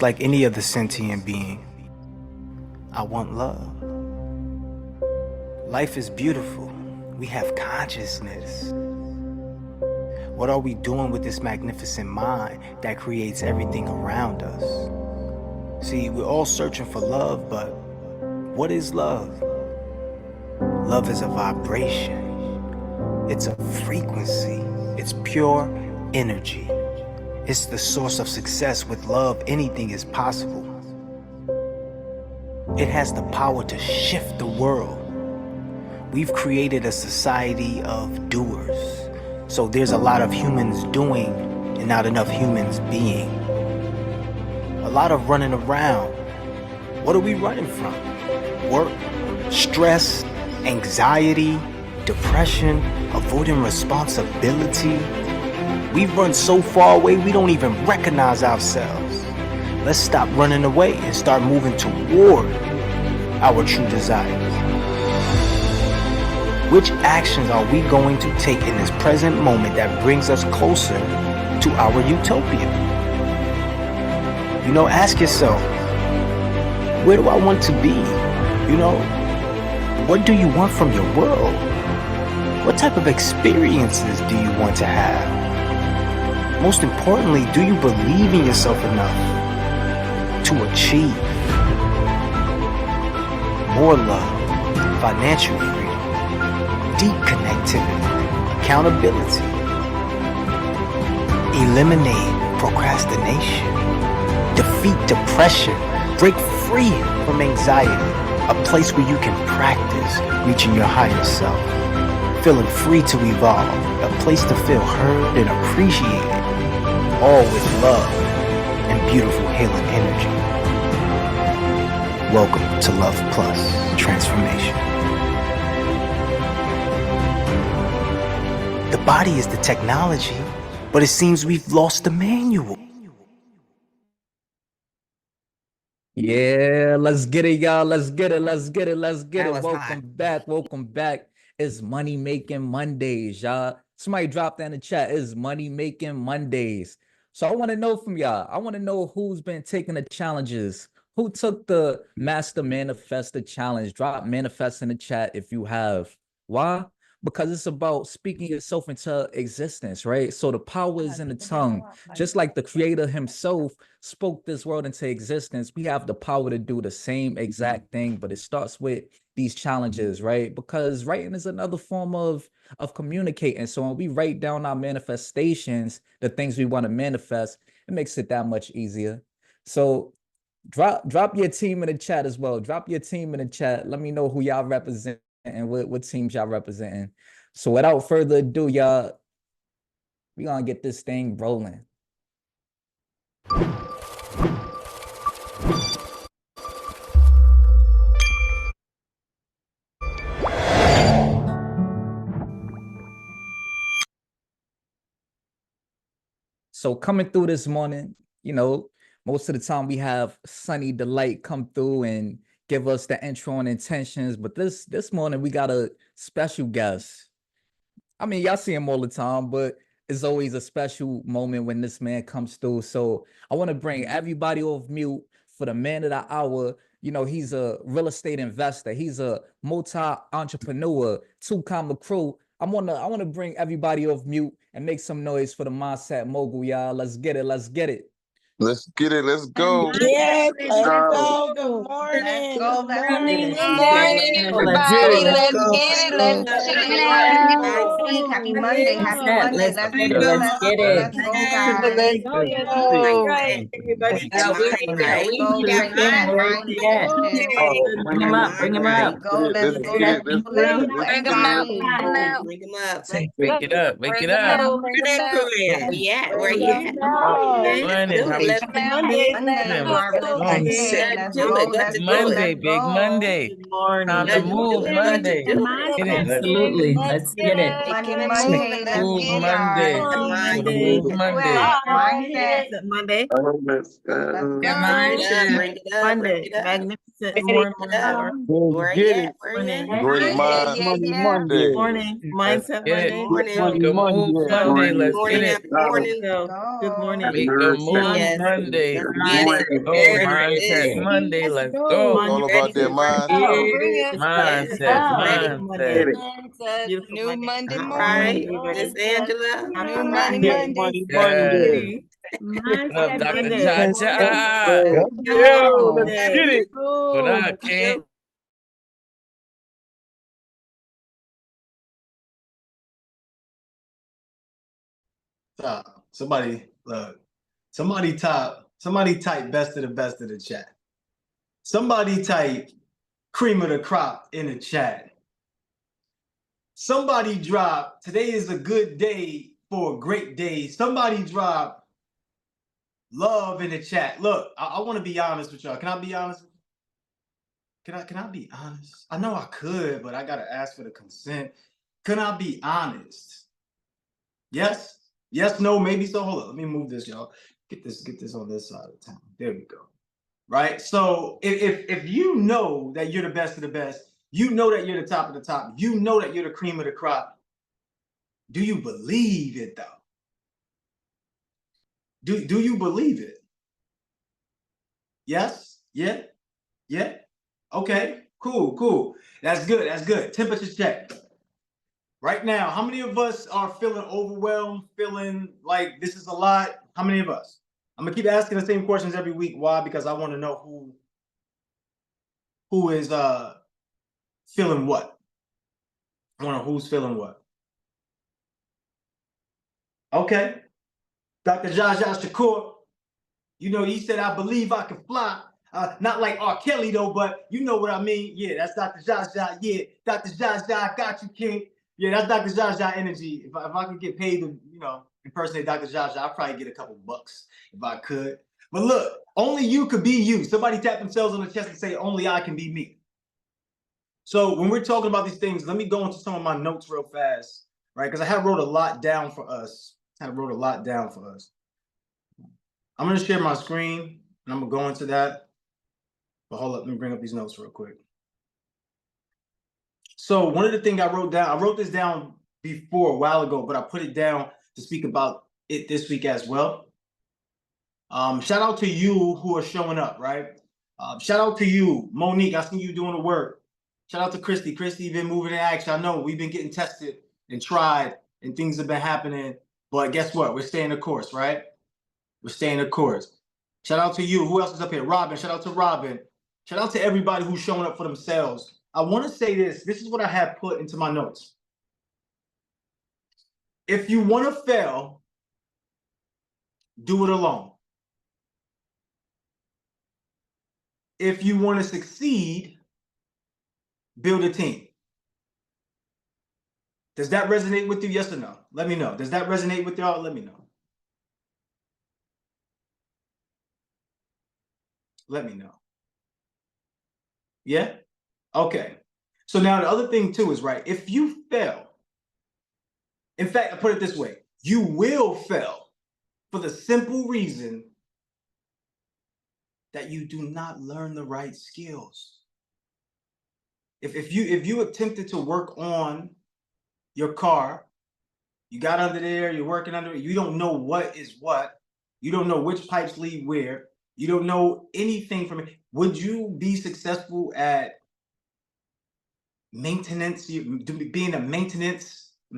Like any other sentient being, I want love. Life is beautiful. We have consciousness. What are we doing with this magnificent mind that creates everything around us? See, we're all searching for love, but what is love? Love is a vibration. It's a frequency. It's pure energy. It's the source of success. With love, anything is possible. It has the power to shift the world. We've created a society of doers. So there's a lot of humans doing and not enough humans being. A lot of running around. What are we running from? Work, stress, anxiety, depression, avoiding responsibility. We've run so far away we don't even recognize ourselves. Let's stop running away and start moving toward our true desires. Which actions are we going to take in this present moment that brings us closer to our utopia? Ask yourself, where do I want to be? What do you want from your world? What type of experiences do you want to have? Most importantly, do you believe in yourself enough to achieve more love, financial freedom, deep connectivity, accountability, eliminate procrastination, defeat depression, break free from anxiety, a place where you can practice reaching your higher self, feeling free to evolve, a place to feel heard and appreciated, all with love and beautiful healing energy. Welcome to Luhv Plus Transformation. The body is the technology, but it seems we've lost the manual. Yeah, let's get it, y'all. Let's get it. That was Welcome back. It's Money Making Mondays, y'all. Somebody dropped that in the chat. It's Money Making Mondays. So I want to know from y'all. I want to know who's been taking the challenges. Who took the Master Manifester Challenge? Drop manifest in the chat if you have. Why? Because it's about speaking yourself into existence, right? So the power is in the tongue. Just like the creator himself spoke this world into existence, we have the power to do the same exact thing, but it starts with these challenges, right? Because writing is another form of communicating. So when we write down our manifestations, the things we want to manifest, it makes it that much easier. So drop your team in the chat as well. Drop your team in the chat. Let me know who y'all represent and what teams y'all representing. So without further ado, y'all, we gonna get this thing rolling. So coming through this morning, most of the time we have Sunny Delight come through and give us the intro and intentions. But this morning we got a special guest. I mean, y'all see him all the time, but it's always a special moment when this man comes through. So I want to bring everybody off mute for the man of the hour. He's a real estate investor. He's a multi-entrepreneur, two-comma crew. I want to bring everybody off mute and make some noise for the mindset mogul, y'all. Let's get it. Let's get it. Let's go. Yes, let's go. go. Good morning. Good morning, everybody. Let's get it. Let's chicken it. Happy Monday. Happy Monday. Let's Let's get it. Let's get go. it. Let's go, guys. Everybody, Let's go. bring him up. Bring him up. Go. Let's go. Let's Let's go. go. Bring him out. Bring him up. Wake it up. Wake it up. Yeah, where you at? Morning. How we Monday. Marvelous Monday. Let's go. Let's go. Monday, Let's big go. Monday. Time to move Monday. Absolutely. Let's get it. Money Monday. Let's Move get it, Monday. guys. Move Monday. Mindset. Monday. Let's go. Bring it up. Monday, magnificent Bring morning, it up. Where you at? Where you at? Great mind. Monday. morning, mindset Get it. Monday. Morning. Make a move Monday. Let's get Morning it. after morning. Go. Good morning. Make a move Yes, Monday. Get it. Oh, Very mindset good. Monday. Let's go. All about that mindset. Yeah, mindset, Ready. mindset. Beautiful Monday. All right. Miss Angela. Get money Yes. Monday. What up, Dr. Monday. Jaja? Yo, let's get it. What up, King? Somebody look. Somebody type best of the chat. Somebody type cream of the crop in the chat. Somebody drop today is a good day for a great day. Somebody drop love in the chat. Look, I want to be honest with y'all. Can I be honest? Can I be honest? I know I could, but I gotta ask for the consent. Can I be honest? Yes? Yes, no, maybe so. Hold on. Let me move this, y'all. Get this on this side of town. There we go. Right? So if you know that you're the best of the best, you know that you're the top of the top, you know that you're the cream of the crop, do you believe it though? Do you believe it? Yes? Yeah? Yeah? Okay, cool. That's good. Temperature check. Right now, how many of us are feeling overwhelmed, feeling like this is a lot? How many of us? I'm gonna keep asking the same questions every week. Why? Because I want to know who is feeling what. I want to know who's feeling what. Okay. Dr. Jaja Shakur, you know, he said, I believe I can fly. Not like R. Kelly, though, but you know what I mean. Yeah, that's Dr. Jaja. Yeah, Dr. Jaja, I got you, King. Yeah, that's Dr. Jaja energy. If I could get paid to, impersonate Dr. Jaja, I'd probably get a couple bucks if I could. But look, only you could be you. Somebody tap themselves on the chest and say, only I can be me. So when we're talking about these things, let me go into some of my notes real fast, right? Because I wrote a lot down for us. I'm going to share my screen, and I'm going to go into that. But hold up, let me bring up these notes real quick. So one of the things I wrote this down before a while ago, but I put it down to speak about it this week as well. Shout out to you who are showing up, right? Shout out to you, Monique. I see you doing the work. Shout out to Christy. Christy, been moving in action. I know we've been getting tested and tried, and things have been happening. But guess what? We're staying the course, right? We're staying the course. Shout out to you. Who else is up here? Robin. Shout out to Robin. Shout out to everybody who's showing up for themselves. I want to say this. This is what I have put into my notes. If you want to fail, do it alone. If you want to succeed, build a team. Does that resonate with you? Yes or no? Let me know. Does that resonate with y'all? Let me know. Let me know. Yeah? Okay. So now the other thing too is, right, if you fail, in fact, I put it this way, you will fail for the simple reason that you do not learn the right skills. If you attempted to work on your car, you got under there, you're working under it, you don't know what is what, you don't know which pipes lead where, you don't know anything from it, would you be successful at maintenance,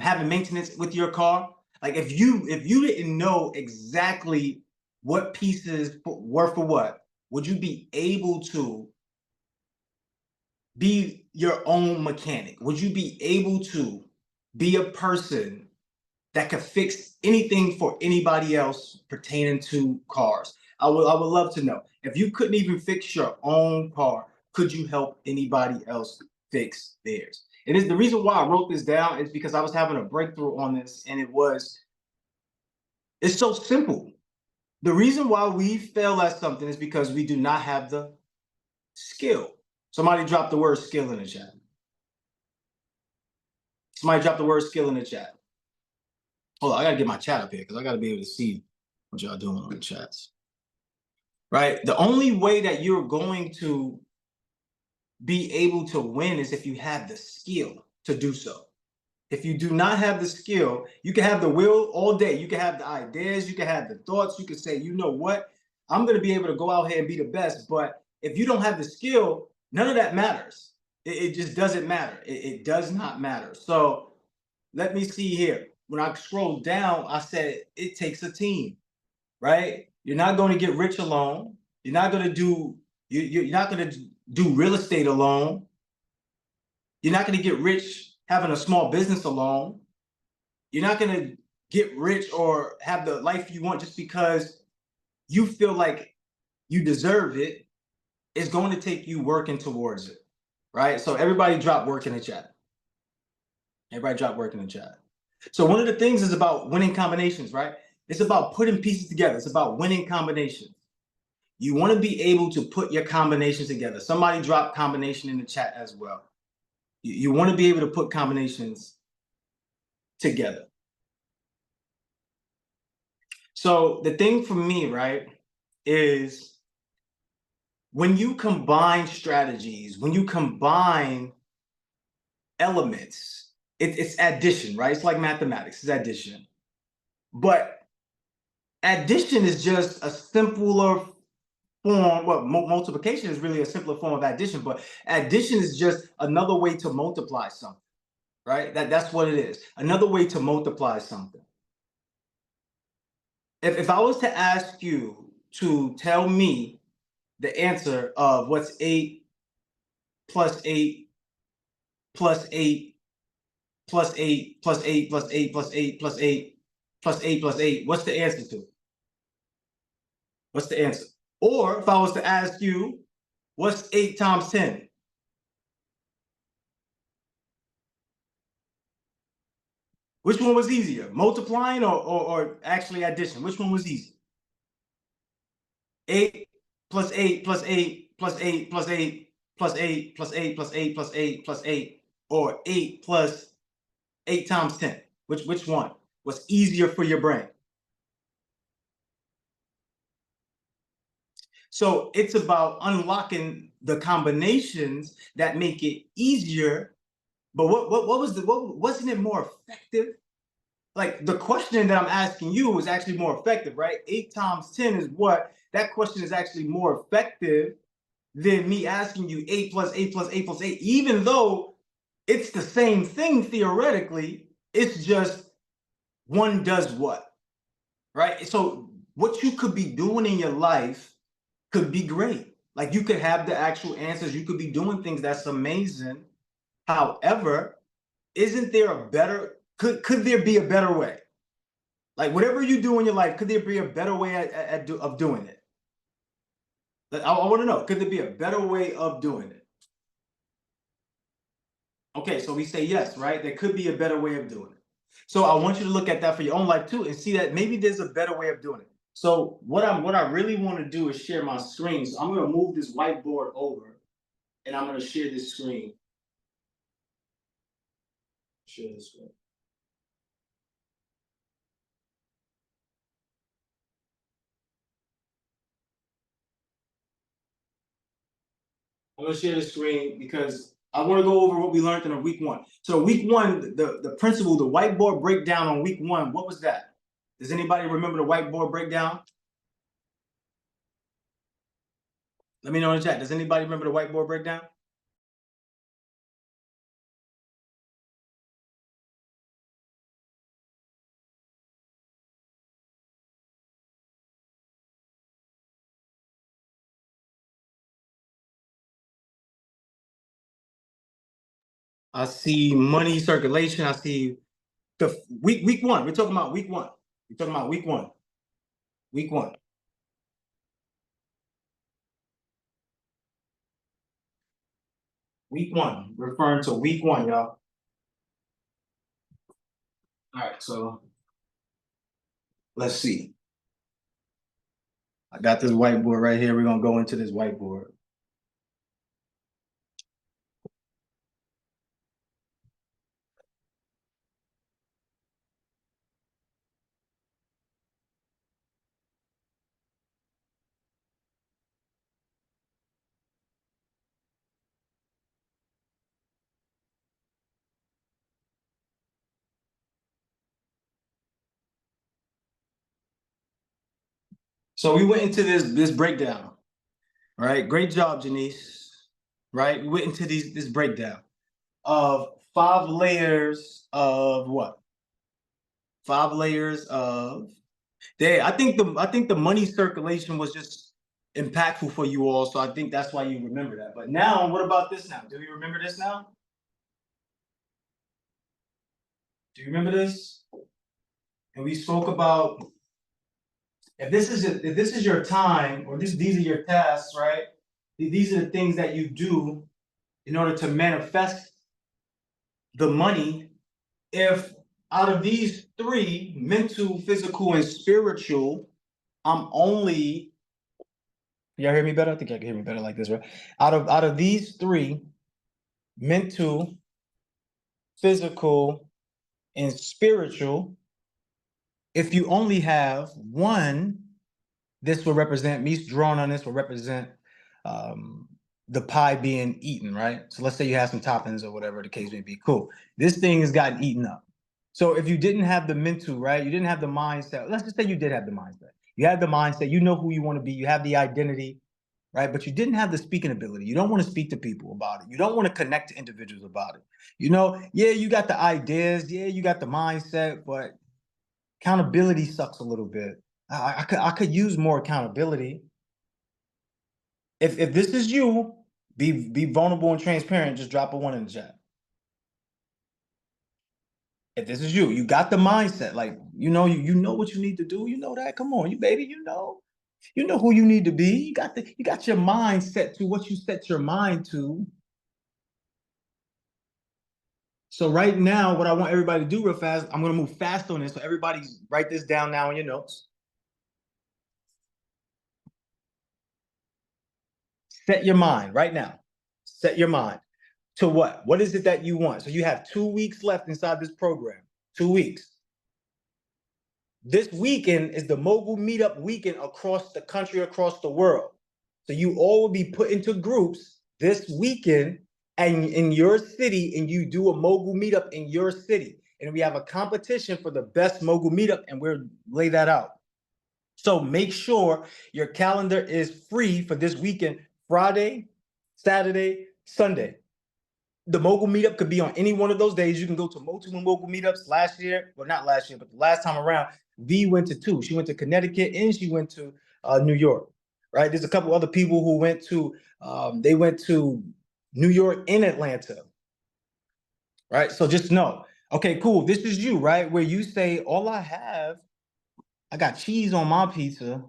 having maintenance with your car? Like if you didn't know exactly what pieces were for what, would you be able to be your own mechanic? Would you be able to be a person that could fix anything for anybody else pertaining to cars? I would love to know. If you couldn't even fix your own car, could you help anybody else fix theirs? It is the reason why I wrote this down is because I was having a breakthrough on this, and it's so simple. The reason why we fail at something is because we do not have the skill. Somebody dropped the word skill in the chat. Somebody dropped the word skill in the chat. Hold on, I gotta get my chat up here because I gotta be able to see what y'all doing on the chats. Right? The only way that you're going to be able to win is if you have the skill to do so. If you do not have the skill, you can have the will all day. You can have the ideas, you can have the thoughts, you can say, you know what? I'm going to be able to go out here and be the best. But if you don't have the skill, none of that matters. It just doesn't matter. It does not matter. So let me see here. When I scroll down, I said it takes a team, right? You're not going to get rich alone. You're not going to do you're not going to do real estate alone. You're not going to get rich having a small business alone. You're not going to get rich or have the life you want just because you feel like you deserve it. It's going to take you working towards it, right? So everybody drop work in the chat. Everybody drop work in the chat. So one of the things is about winning combinations, right? It's about putting pieces together. It's about winning combinations. You want to be able to put your combinations together. Somebody drop combination in the chat as well. You want to be able to put combinations together. So the thing for me, right, is when you combine strategies, when you combine elements, it's addition, right? It's like mathematics, it's addition. But addition is just a simpler form. Well, multiplication is really a simpler form of addition, but addition is just another way to multiply something, right? That's what it is. Another way to multiply something. If I was to ask you to tell me the answer of what's 8 plus 8 plus 8 plus 8 plus 8 plus 8 plus 8 plus 8 plus 8 plus 8, what's the answer to? What's the answer? Or if I was to ask you, what's 8 times 10? Which one was easier, multiplying or actually addition? Which one was easier? 8 plus 8 plus 8 plus 8 plus 8 plus 8 plus 8 plus 8 plus 8 plus 8, or 8 plus 8 times 10? Which one was easier for your brain? So it's about unlocking the combinations that make it easier. But wasn't it more effective? Like the question that I'm asking you is actually more effective, right? 8 times 10 is what? That question is actually more effective than me asking you 8 plus 8 plus 8 plus 8, even though it's the same thing theoretically. It's just one does what, right? So what you could be doing in your life could be great. Like you could have the actual answers. You could be doing things that's amazing. However, isn't there a better, could there be a better way? Like whatever you do in your life, could there be a better way of doing it? I want to know, could there be a better way of doing it? Okay, so we say yes, right? There could be a better way of doing it. So I want you to look at that for your own life too and see that maybe there's a better way of doing it. So what I really want to do is share my screen. So I'm going to move this whiteboard over and I'm going to share this screen. Share this screen. I'm going to share the screen because I want to go over what we learned in week 1. So week 1, the principle, the whiteboard breakdown on week 1, what was that? Does anybody remember the whiteboard breakdown? Let me know in the chat. Does anybody remember the whiteboard breakdown? I see money circulation. I see the week 1. We're talking about week 1. We're talking about week 1. Week 1. Week 1. Referring to week 1, y'all. All right, so let's see. I got this whiteboard right here. We're gonna go into this whiteboard. So we went into this breakdown, right? Great job, Janice. Right? We went into this breakdown of 5 layers of what? 5 layers of I think the money circulation was just impactful for you all, so I think that's why you remember that. But now, what about this now? Do you remember this now? Do you remember this? And we spoke about if this is your time, or these are your tasks, right? These are the things that you do in order to manifest the money. If out of these 3, mental, physical, and spiritual, I'm only, y'all hear me better? I think I can hear me better like this, right? Out of these 3, mental, physical, and spiritual, if you only have 1, this will represent, me drawing on this will represent the pie being eaten, right? So let's say you have some toppings or whatever the case may be. Cool. This thing has gotten eaten up. So if you didn't have the mental, right? You didn't have the mindset. Let's just say you did have the mindset. You had the mindset, you know who you want to be, you have the identity, right? But you didn't have the speaking ability. You don't want to speak to people about it. You don't want to connect to individuals about it. You know, yeah, you got the ideas, yeah, you got the mindset, but accountability sucks a little bit. I could use more accountability. If this is you, be vulnerable and transparent. Just drop a 1 in the chat. If this is you, you got the mindset, like you know what you need to do. You know that. Come on, you baby. You know who you need to be. You got your mind set to what you set your mind to. So right now, what I want everybody to do real fast, I'm gonna move fast on this. So everybody write this down now in your notes. Set your mind right now. Set your mind to what? What is it that you want? So you have 2 weeks left inside this program. 2 weeks. This weekend is the Mogul Meetup weekend across the country, across the world. So you all will be put into groups this weekend and in your city, and you do a Mogul Meetup in your city. And we have a competition for the best Mogul Meetup, and we'll lay that out. So make sure your calendar is free for this weekend, Friday, Saturday, Sunday. The Mogul Meetup could be on any one of those days. You can go to multiple Mogul Meetups. Last year, well, not last year, but the last time around, V went to 2. She went to Connecticut and she went to New York, right? There's a couple other people who went to, they went to New York and Atlanta, right? So just know, okay, cool. This is you, right? Where you say, all I got cheese on my pizza.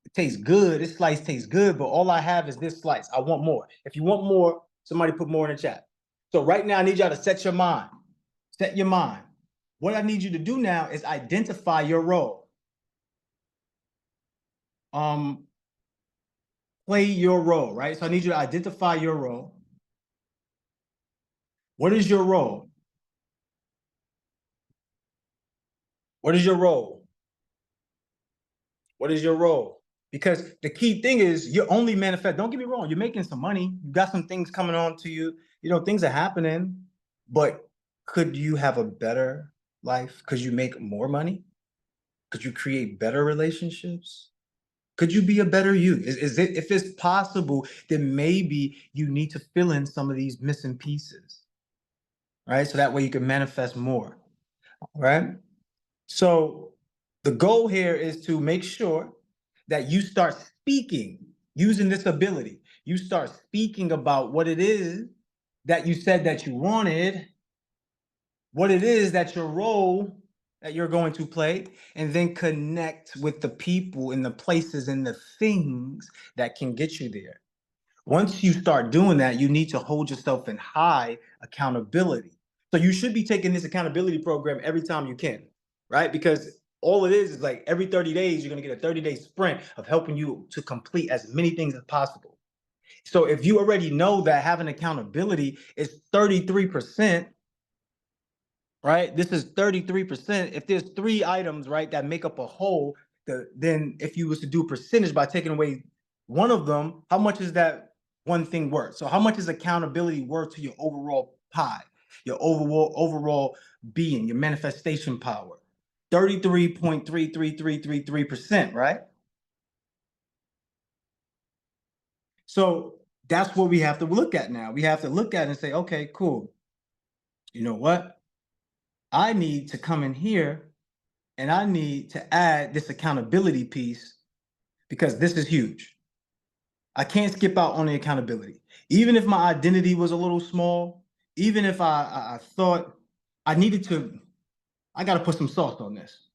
It tastes good. This slice tastes good, but all I have is this slice. I want more. If you want more, somebody put more in the chat. So right now, I need y'all to set your mind. Set your mind. What I need you to do now is identify your role. Play your role, right? So I need you to identify your role. What is your role? What is your role? What is your role? Because the key thing is you're only manifest. Don't get me wrong. You're making some money. You got some things coming on to you. You know, things are happening. But could you have a better life? Could you make more money? Could you create better relationships? Could you be a better you? Is it, if it's possible, then maybe you need to fill in some of these missing pieces, right? So that way you can manifest more, right? So the goal here is to make sure that you start speaking, using this ability. You start speaking about what it is that you said that you wanted, what it is that your role that you're going to play, and then connect with the people and the places and the things that can get you there. Once you start doing that, you need to hold yourself in high accountability. So you should be taking this accountability program every time you can, right? Because all it is like every 30 days, you're going to get a 30-day sprint of helping you to complete as many things as possible. So if you already know that having accountability is 33%, right? This is 33%. If there's 3 items, right, that make up a whole, then if you was to do a percentage by taking away one of them, how much is that one thing worth? So how much is accountability worth to your overall pie, your overall being, your manifestation power? 33.33333%, right? So that's what we have to look at now. We have to look at it and say, okay, cool. You know what? I need to come in here and I need to add this accountability piece because this is huge. I can't skip out on the accountability. Even if my identity was a little small, even if I thought I needed to, I got to put some sauce on this.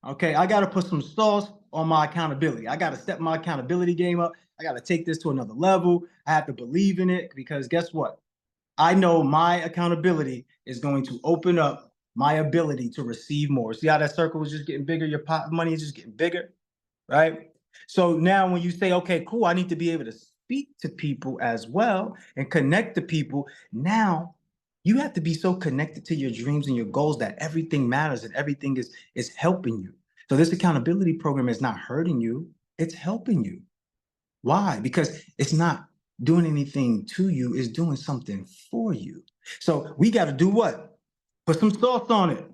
Okay, I got to put some sauce on my accountability. I got to step my accountability game up. I got to take this to another level. I have to believe in it because guess what? I know my accountability is going to open up my ability to receive more. See how that circle is just getting bigger? Your pot of money is just getting bigger, right? So now when you say, okay, cool, I need to be able to speak to people as well and connect to people. Now you have to be so connected to your dreams and your goals that everything matters and everything is helping you. So this accountability program is not hurting you, it's helping you. Why? Because it's not doing anything to you, it's doing something for you. So we got to do what? Put some sauce on it.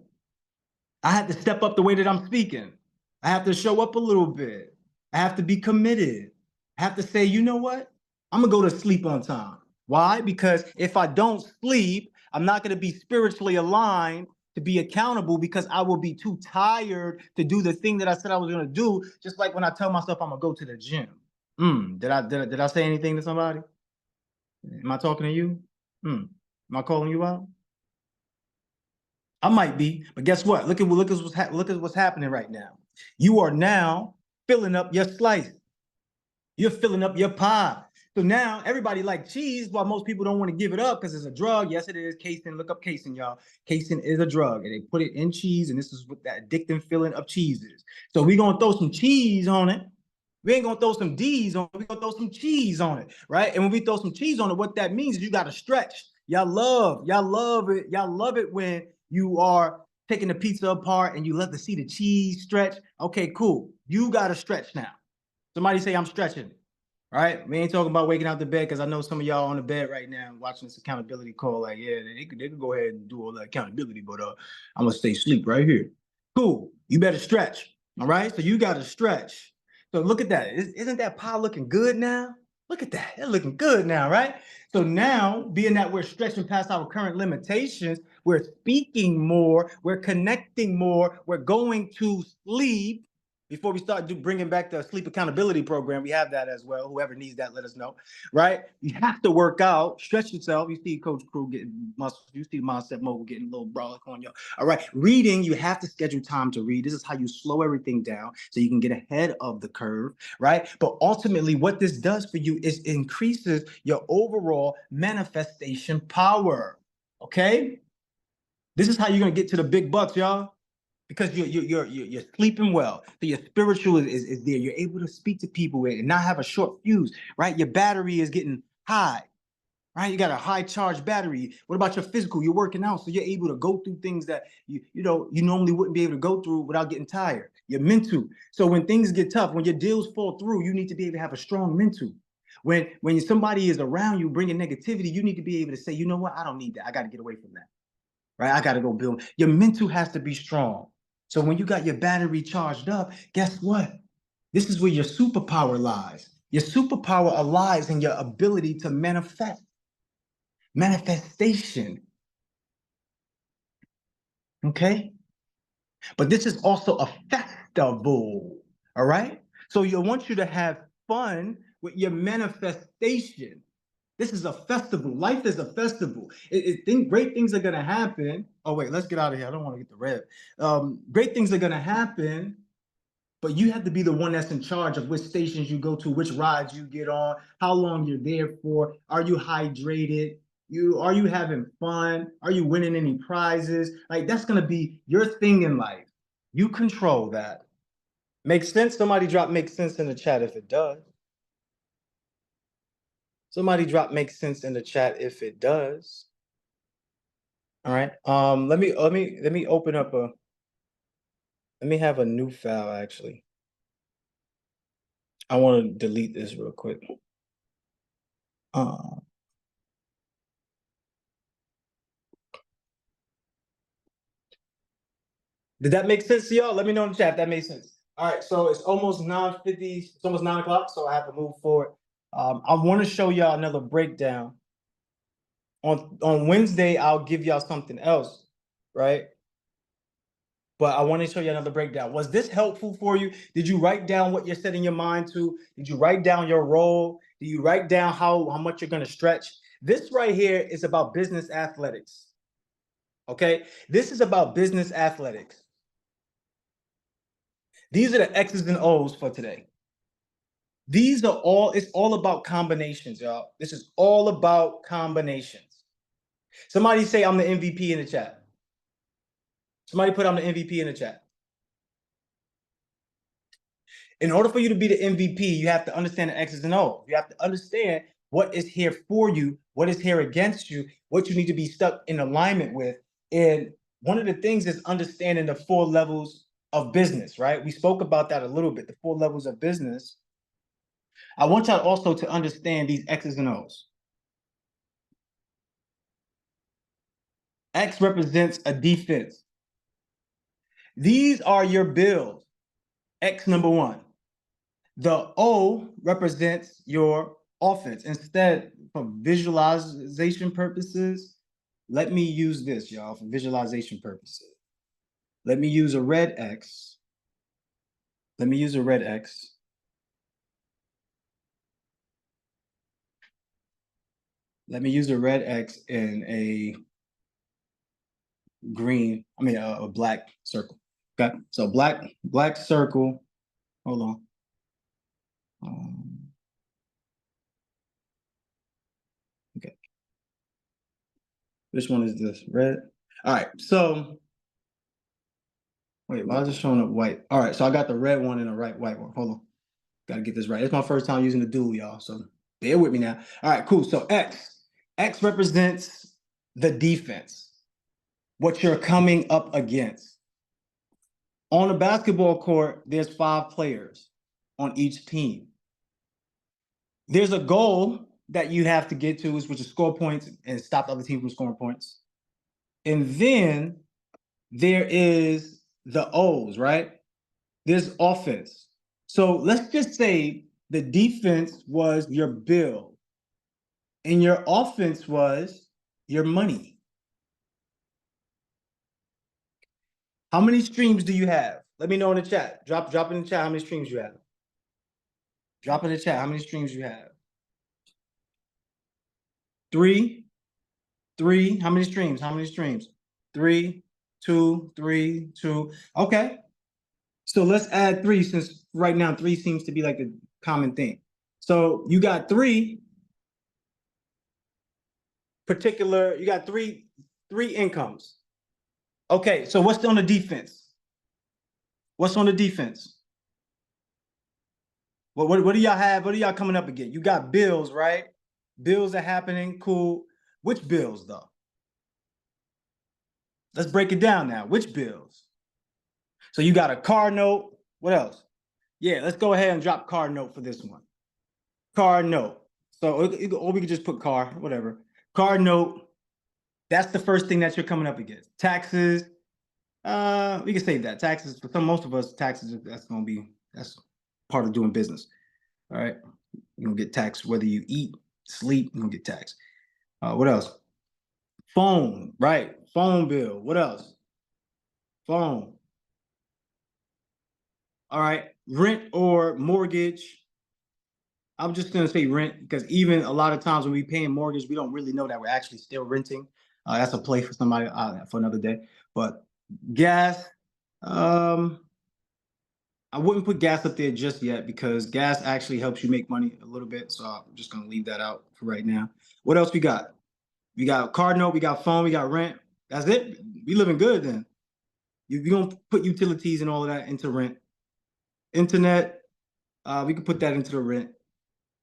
I have to step up the way that I'm speaking. I have to show up a little bit. I have to be committed. I have to say, you know what? I'm going to go to sleep on time. Why? Because if I don't sleep, I'm not going to be spiritually aligned to be accountable because I will be too tired to do the thing that I said I was going to do. Just like when I tell myself I'm going to go to the gym. Did I say anything to somebody? Am I talking to you? Am I calling you out? I might be, but guess what? Look at what's happening right now. You are now filling up your slice. You're filling up your pie. So now everybody like cheese, while most people don't want to give it up because it's a drug. Yes, it is. Casein, look up casein, y'all. Casein is a drug, and they put it in cheese, and this is what that addictive feeling of cheese is. So we're gonna throw some cheese on it. We ain't gonna throw some D's on it. We're gonna throw some cheese on it, right? And when we throw some cheese on it, what that means is you gotta stretch. Y'all love it. Y'all love it when you are taking the pizza apart and you love to see the cheese stretch. Okay, cool. You gotta stretch now. Somebody say I'm stretching. All right. We ain't talking about waking out the bed because I know some of y'all on the bed right now watching this accountability call. Like, yeah, they could go ahead and do all that accountability, but I'm gonna stay asleep right here. Cool. You better stretch. All right. So you gotta stretch. So look at that. Isn't that pie looking good now? Look at that. It's looking good now, right? So now, being that we're stretching past our current limitations, we're speaking more, we're connecting more, we're going to sleep. Before we start bringing back the sleep accountability program, we have that as well. Whoever needs that, let us know, right? You have to work out, stretch yourself. You see Coach Crew getting muscles. You see Mindset Mobile getting a little brolic on you. All right, reading, you have to schedule time to read. This is how you slow everything down so you can get ahead of the curve, right? But ultimately, what this does for you is increases your overall manifestation power, okay? This is how you're gonna get to the big bucks, y'all. Because you're sleeping well, so your spiritual is there. You're able to speak to people and not have a short fuse, right? Your battery is getting high, right? You got a high charge battery. What about your physical? You're working out, so you're able to go through things that you normally wouldn't be able to go through without getting tired. Your mental. So when things get tough, when your deals fall through, you need to be able to have a strong mental. When somebody is around you bringing negativity, you need to be able to say, you know what? I don't need that. I got to get away from that, right? I got to go build. Your mental has to be strong. So when you got your battery charged up, guess what? This is where your superpower lies. Your superpower lies in your ability to manifest. Manifestation. Okay? But this is also a festival. All right? So I want you to have fun with your manifestation. This is a festival. Life is a festival. Great things are going to happen. Oh, wait, let's get out of here. I don't want to get the red. Great things are going to happen, but you have to be the one that's in charge of which stations you go to, which rides you get on, how long you're there for. Are you hydrated? Are you having fun? Are you winning any prizes? Like, that's going to be your thing in life. You control that. Makes sense? Somebody drop makes sense in the chat if it does. Somebody drop makes sense in the chat if it does. All right. Let me open up let me have a new file actually. I want to delete this real quick. Did that make sense to y'all? Let me know in the chat if that made sense. All right, so it's almost 9:50, it's almost 9 o'clock, so I have to move forward. I want to show y'all another breakdown. On Wednesday, I'll give y'all something else, right? But I want to show you another breakdown. Was this helpful for you? Did you write down what you're setting your mind to? Did you write down your role? Did you write down how much you're going to stretch? This right here is about business athletics. Okay? This is about business athletics. These are the X's and O's for today. These are all, it's all about combinations, y'all. This is all about combinations. Somebody say I'm the MVP in the chat. Somebody put I'm the MVP in the chat. In order for you to be the MVP, you have to understand the X's and O's. You have to understand what is here for you, what is here against you, what you need to be stuck in alignment with. And one of the things is understanding the 4 levels of business, right? We spoke about that a little bit, the 4 levels of business. I want y'all also to understand these X's and O's. X represents a defense. These are your bills. X number 1. The O represents your offense. Instead, for visualization purposes, let me use this, y'all, for visualization purposes. Let me use a red X. Let me use a red X. Let me use a red X in a green, a black circle. Okay, so black circle. Hold on. Okay. Which one is this? Red? All right, so wait, why is it showing up white? All right, so I got the red one and the white one. Hold on. Gotta get this right. It's my first time using the dual, y'all. So bear with me now. All right, cool. So X. X represents the defense, what you're coming up against. On a basketball court, there's 5 players on each team. There's a goal that you have to get to, which is score points and stop the other team from scoring points. And then there is the O's, right? There's offense. So let's just say the defense was your bill and your offense was your money. How many streams do you have? Let me know in the chat. Drop in the chat how many streams you have. Drop in the chat how many streams you have. 3. How many streams? How many streams? 3, 2, 3, 2. Okay. So let's add 3 since right now 3 seems to be like the common thing. So you got 3 particular, you got three incomes. Okay, so what's on the defense? What's on the defense? What do y'all have? What are y'all coming up again? You got bills, right? Bills are happening, cool. Which bills though? Let's break it down now. Which bills? So you got a car note. What else? Yeah, let's go ahead and drop car note for this one. Car note. So, or we could just put car, whatever. Car note. That's the first thing that you're coming up against. Taxes. We can save that. Taxes, for most of us, taxes, that's part of doing business. All right. You're gonna get taxed whether you eat, sleep, you're gonna get taxed. What else? Phone, right? Phone bill. What else? Phone. All right. Rent or mortgage. I'm just gonna say rent because even a lot of times when we paying mortgage, we don't really know that we're actually still renting. That's a play for somebody for another day. But gas, I wouldn't put gas up there just yet because gas actually helps you make money a little bit. So I'm just gonna leave that out for right now. What else we got? We got card note, we got phone, we got rent. That's it. We living good then. You're gonna put utilities and all of that into rent. Internet, we can put that into the rent.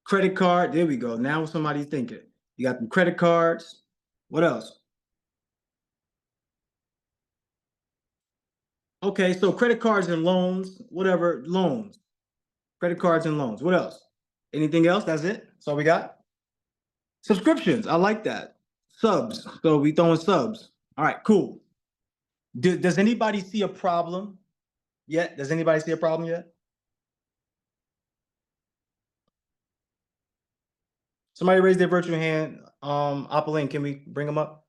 Credit card, there we go. Now somebody's thinking. You got the credit cards. What else? Okay, so credit cards and loans, whatever, loans. Credit cards and loans. What else? Anything else? That's it? That's all we got? Subscriptions. I like that. Subs. So we throwing subs. All right, cool. Does anybody see a problem yet? Does anybody see a problem yet? Somebody raise their virtual hand. Apolline, can we bring them up?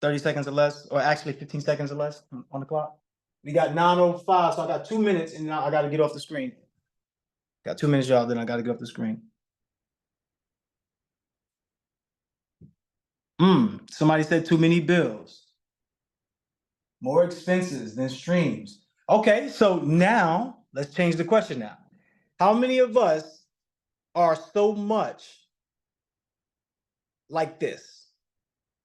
30 seconds or less, or actually 15 seconds or less on the clock. We got 9:05, so I got 2 minutes, and now I got to get off the screen. Got 2 minutes, y'all. Then I got to get off the screen. Somebody said too many bills. More expenses than streams. Okay, so now let's change the question now. How many of us are so much like this?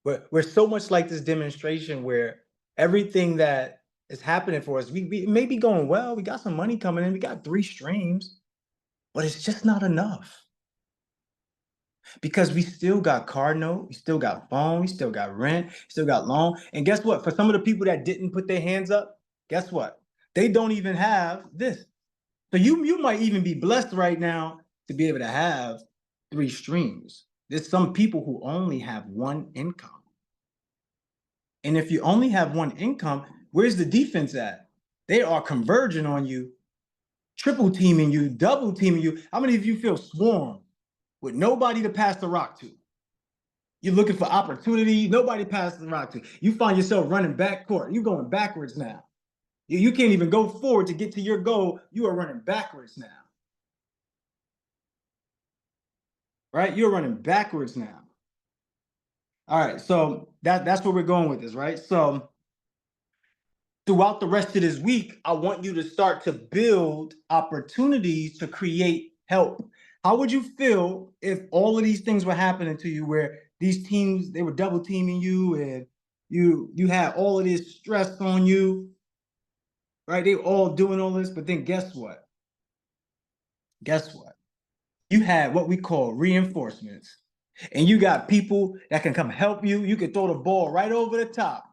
We're so much like this demonstration where everything that is happening for us, we may be going well, we got some money coming in, we got 3 streams, but it's just not enough. Because we still got car note, we still got phone, we still got rent, still got loan. And guess what? For some of the people that didn't put their hands up, guess what? They don't even have this. So you might even be blessed right now to be able to have 3 streams. There's some people who only have 1 income. And if you only have 1 income, where's the defense at? They are converging on you, triple teaming you, double teaming you. How many of you feel swarmed with nobody to pass the rock to? You're looking for opportunity, nobody to pass the rock to. You find yourself running back court. You're going backwards now. You can't even go forward to get to your goal. You are running backwards now. Right? You're running backwards now. All right, so that's where we're going with this, right? So throughout the rest of this week, I want you to start to build opportunities to create help. How would you feel if all of these things were happening to you where these teams, they were double teaming you and you had all of this stress on you, right? They were all doing all this, but then guess what? Guess what? You had what we call reinforcements. And you got people that can come help you. You can throw the ball right over the top.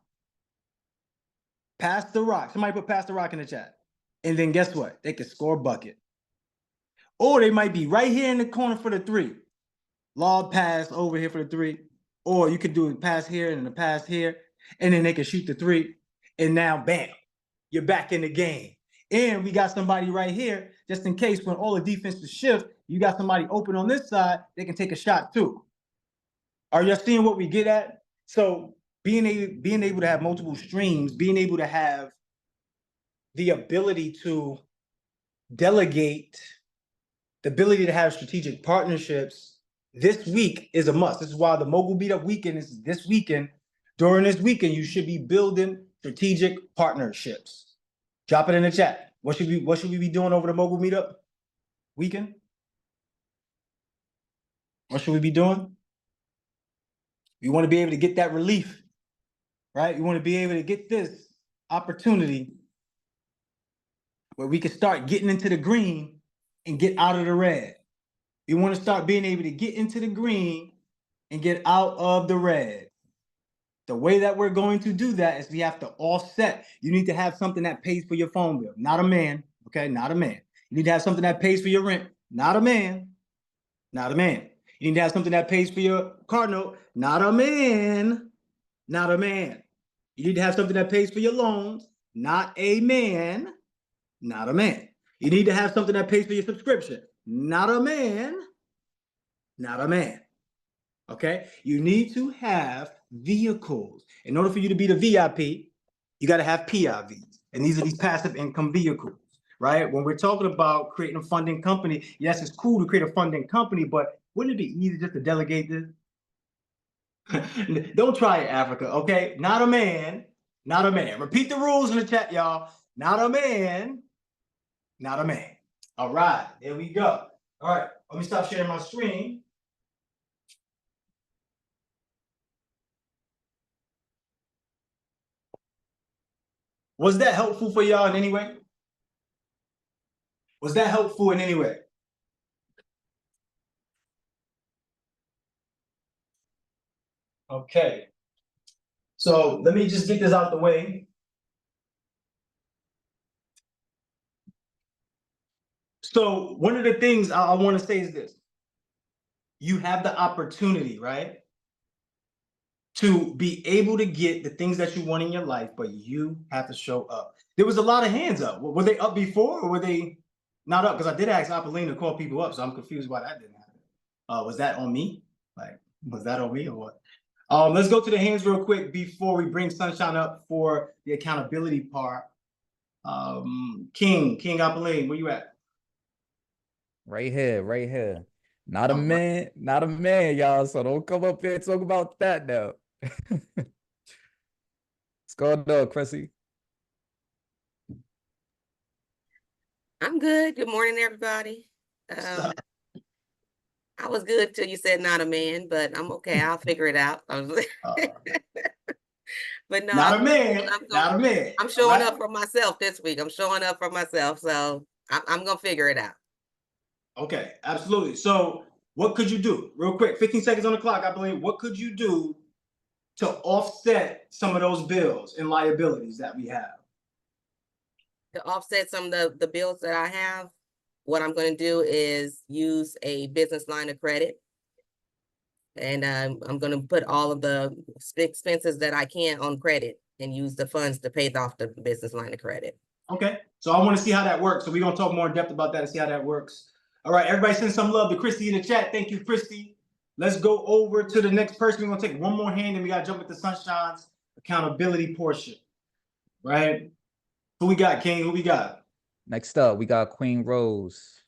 Pass the rock. Somebody put pass the rock in the chat. And then guess what? They can score a bucket. Or they might be right here in the corner for the 3. Lob pass over here for the 3. Or you could do a pass here and a pass here. And then they can shoot the 3. And now, bam, you're back in the game. And we got somebody right here, just in case when all the defenses shift, you got somebody open on this side, they can take a shot too. Are y'all seeing what we get at? So being able to have multiple streams, being able to have the ability to delegate, the ability to have strategic partnerships this week is a must. This is why the Mogul Meetup weekend is this weekend. During this weekend, you should be building strategic partnerships. Drop it in the chat. What should we be doing over the Mogul Meetup weekend? What should we be doing? You want to be able to get that relief, right? You want to be able to get this opportunity where we can start getting into the green and get out of the red. You want to start being able to get into the green and get out of the red. The way that we're going to do that is we have to offset. You need to have something that pays for your phone bill. Not a man, okay? Not a man. You need to have something that pays for your rent. Not a man. Not a man. You need to have something that pays for your car note. Not a man. Not a man. You need to have something that pays for your loans. Not a man. Not a man. You need to have something that pays for your subscription. Not a man. Not a man. Okay? You need to have vehicles. In order for you to be the VIP, you got to have PIVs. And these are these passive income vehicles, right? When we're talking about creating a funding company, yes, it's cool to create a funding company, but wouldn't it be easy just to delegate this? Don't try it, Africa, okay? Not a man. Not a man. Repeat the rules in the chat, y'all. Not a man. Not a man. All right, there we go. All right, let me stop sharing my screen. Was that helpful for y'all in any way? Was that helpful in any way? Okay. So let me just get this out the way. So one of the things I want to say is this. You have the opportunity, right, to be able to get the things that you want in your life, but you have to show up. There was a lot of hands up. Were they up before or were they not up? Because I did ask Apolline to call people up, so I'm confused why that didn't happen. Was that on me? Like, was that on me or what? Let's go to the hands real quick before we bring Sunshine up for the accountability part. King Apolline, where you at? Right here. Not a man, y'all. So don't come up here and talk about that now. What's going on, Chrissy? I'm good. Good morning, everybody. I was good till you said not a man, but I'm okay. I'll figure it out. But no, Not a man. I'm showing up for myself this week. I'm showing up for myself, so I'm gonna figure it out. Okay, absolutely. So what could you do? Real quick, 15 seconds on the clock, I believe. What could you do to offset some of those bills and liabilities that we have? To offset some of the bills that I have, what I'm going to do is use a business line of credit. And I'm going to put all of the expenses that I can on credit and use the funds to pay off the business line of credit. Okay, so I want to see how that works. So we're going to talk more in depth about that and see how that works. All right, everybody send some love to Christy in the chat. Thank you, Christy. Let's go over to the next person. We're going to take one more hand and we got to jump into Sunshine's accountability portion. Right? Who we got, King? Who we got? Next up, we got Queen Rose.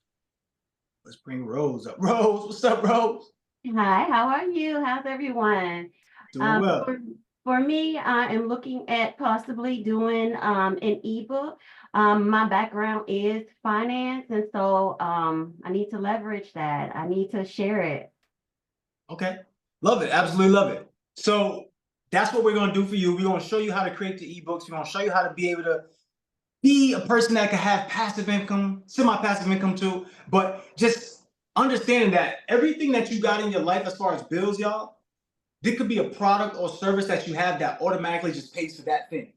Let's bring Rose up. Rose, what's up, Rose? Hi, how are you? How's everyone? Doing well. For me, I am looking at possibly doing an ebook. My background is finance, and so I need to leverage that. I need to share it. Okay, love it, absolutely love it. So that's what we're going to do for you. We're going to show you how to create the ebooks. We're going to show you how to be able to be a person that can have passive income, semi-passive income too, but just understanding that everything that you got in your life as far as bills, y'all, there could be a product or service that you have that automatically just pays for that thing.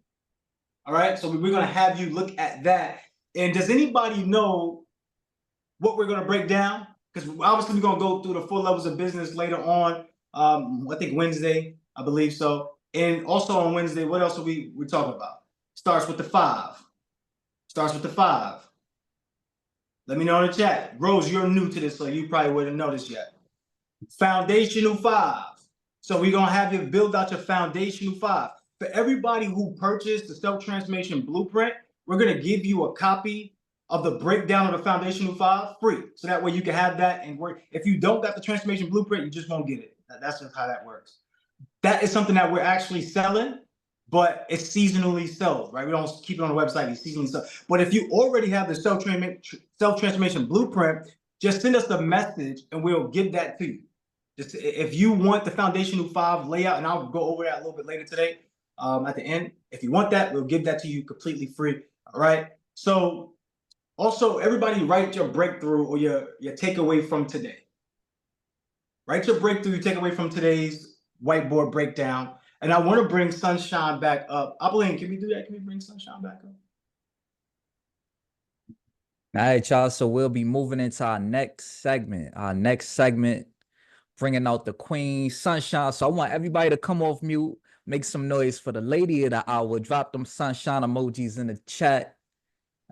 All right, so we're going to have you look at that. And does anybody know what we're going to break down? Because obviously we're going to go through the 4 levels of business later on. I think Wednesday, I believe so. And also on Wednesday, what else are we talking about? Starts with the 5. Starts with the 5. Let me know in the chat. Rose, you're new to this, so you probably wouldn't know this yet. Foundational 5. So we're going to have you build out your foundational 5. For everybody who purchased the self-transformation blueprint, we're going to give you a copy of the breakdown of the foundational 5 free. So that way you can have that and work. If you don't got the transformation blueprint, you just won't get it. That's just how that works. That is something that we're actually selling, but it's seasonally sold, right? We don't keep it on the website, it's seasonally sold. But if you already have the self-transformation blueprint, just send us the message and we'll give that to you. Just if you want the foundational 5 layout, and I'll go over that a little bit later today at the end. If you want that, we'll give that to you completely free. All right. So also, everybody write your breakthrough or your takeaway from today. Write your breakthrough, your takeaway from today's whiteboard breakdown. And I want to bring Sunshine back up. Apolline, can we do that? Can we bring Sunshine back up? All right, y'all. So we'll be moving into our next segment. Bringing out the Queen, Sunshine. So I want everybody to come off mute, make some noise for the lady of the hour. Drop them sunshine emojis in the chat.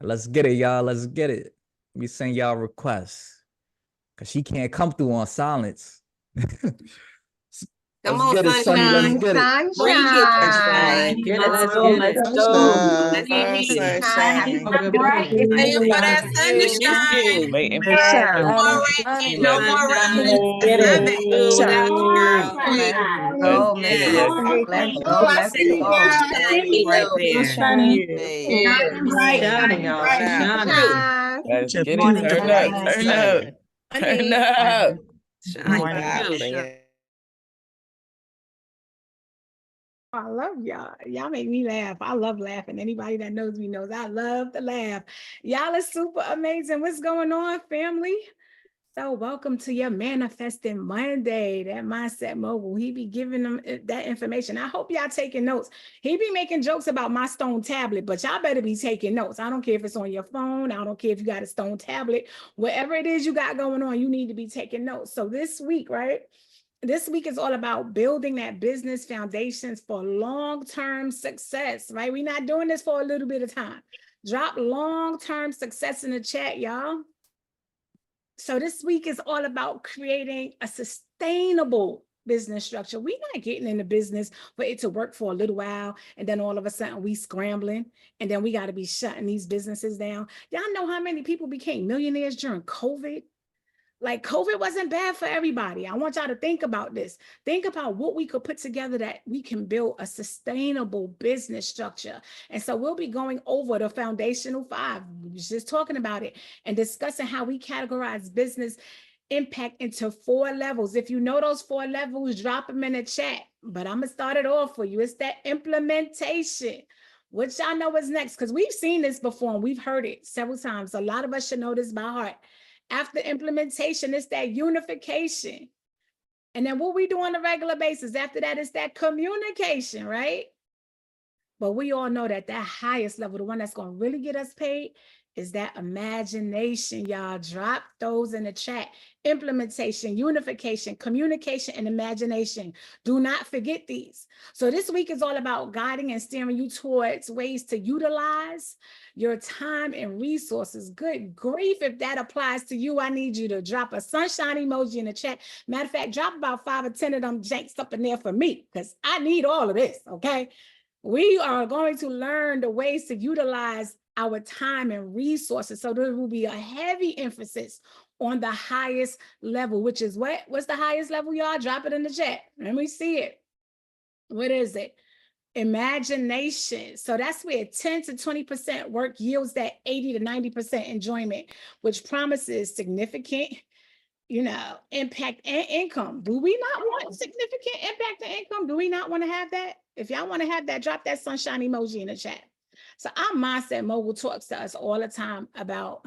Let's get it, y'all. Let's get it. Let me send y'all requests. Because she can't come through on silence. Come on, Sunshine. Let's get it. Sunshine. Get it. Let's go. Let's go. Sunshine. Stay for that sunshine. Waiting for Sunshine. No more rain. No more rain. Get Love it. it. Without you, girl. Let's go, man. Let's go. Oh, I Let's see go. sunshine right there. Shining, y'all. shining. Let's get it. Turn up. Turn up. Shine. I love y'all. Y'all make me laugh. I love laughing. Anybody that knows me knows I love to laugh. Y'all are super amazing. What's going on, family? So welcome to your Manifesting Monday. That Mindset Mogul. He be giving them that information. I hope y'all taking notes. He be making jokes about my stone tablet, but y'all better be taking notes. I don't care if it's on your phone. I don't care if you got a stone tablet. Whatever it is you got going on, you need to be taking notes. So this week, right? This week is all about building that business foundations for long-term success, right? We're not doing this for a little bit of time. Drop long-term success in the chat, y'all. So this week is all about creating a sustainable business structure. We're not getting into business for it to work for a little while, and then all of a sudden we scrambling, and then we got to be shutting these businesses down. Y'all know how many people became millionaires during COVID? Like, COVID wasn't bad for everybody. I want y'all to think about this. Think about what we could put together that we can build a sustainable business structure. And so we'll be going over the foundational 5. We was just talking about it and discussing how we categorize business impact into 4 levels. If you know those 4 levels, drop them in the chat. But I'm gonna start it off for you. It's that implementation. What y'all know is next? Because we've seen this before and we've heard it several times. A lot of us should know this by heart. After implementation, it's that unification. And then what we do on a regular basis after that is that communication, right? But we all know that that highest level, the one that's going to really get us paid, is that imagination. Y'all drop those in the chat. Implementation, unification, communication, and imagination. Do not forget these. So this week is all about guiding and steering you towards ways to utilize your time and resources. Good grief, if that applies to you, I need you to drop a sunshine emoji in the chat. Matter of fact, drop about 5 or 10 of them janks up in there for me, because I need all of this, okay? We are going to learn the ways to utilize our time and resources. So there will be a heavy emphasis on the highest level, which is what? What's the highest level, y'all? Drop it in the chat. Let me see it. What is it? Imagination. So that's where 10 to 20% work yields that 80 to 90% enjoyment, which promises significant, impact and income. Do we not want significant impact and income? Do we not want to have that? If y'all want to have that, drop that sunshine emoji in the chat. So our Mindset Mogul talks to us all the time about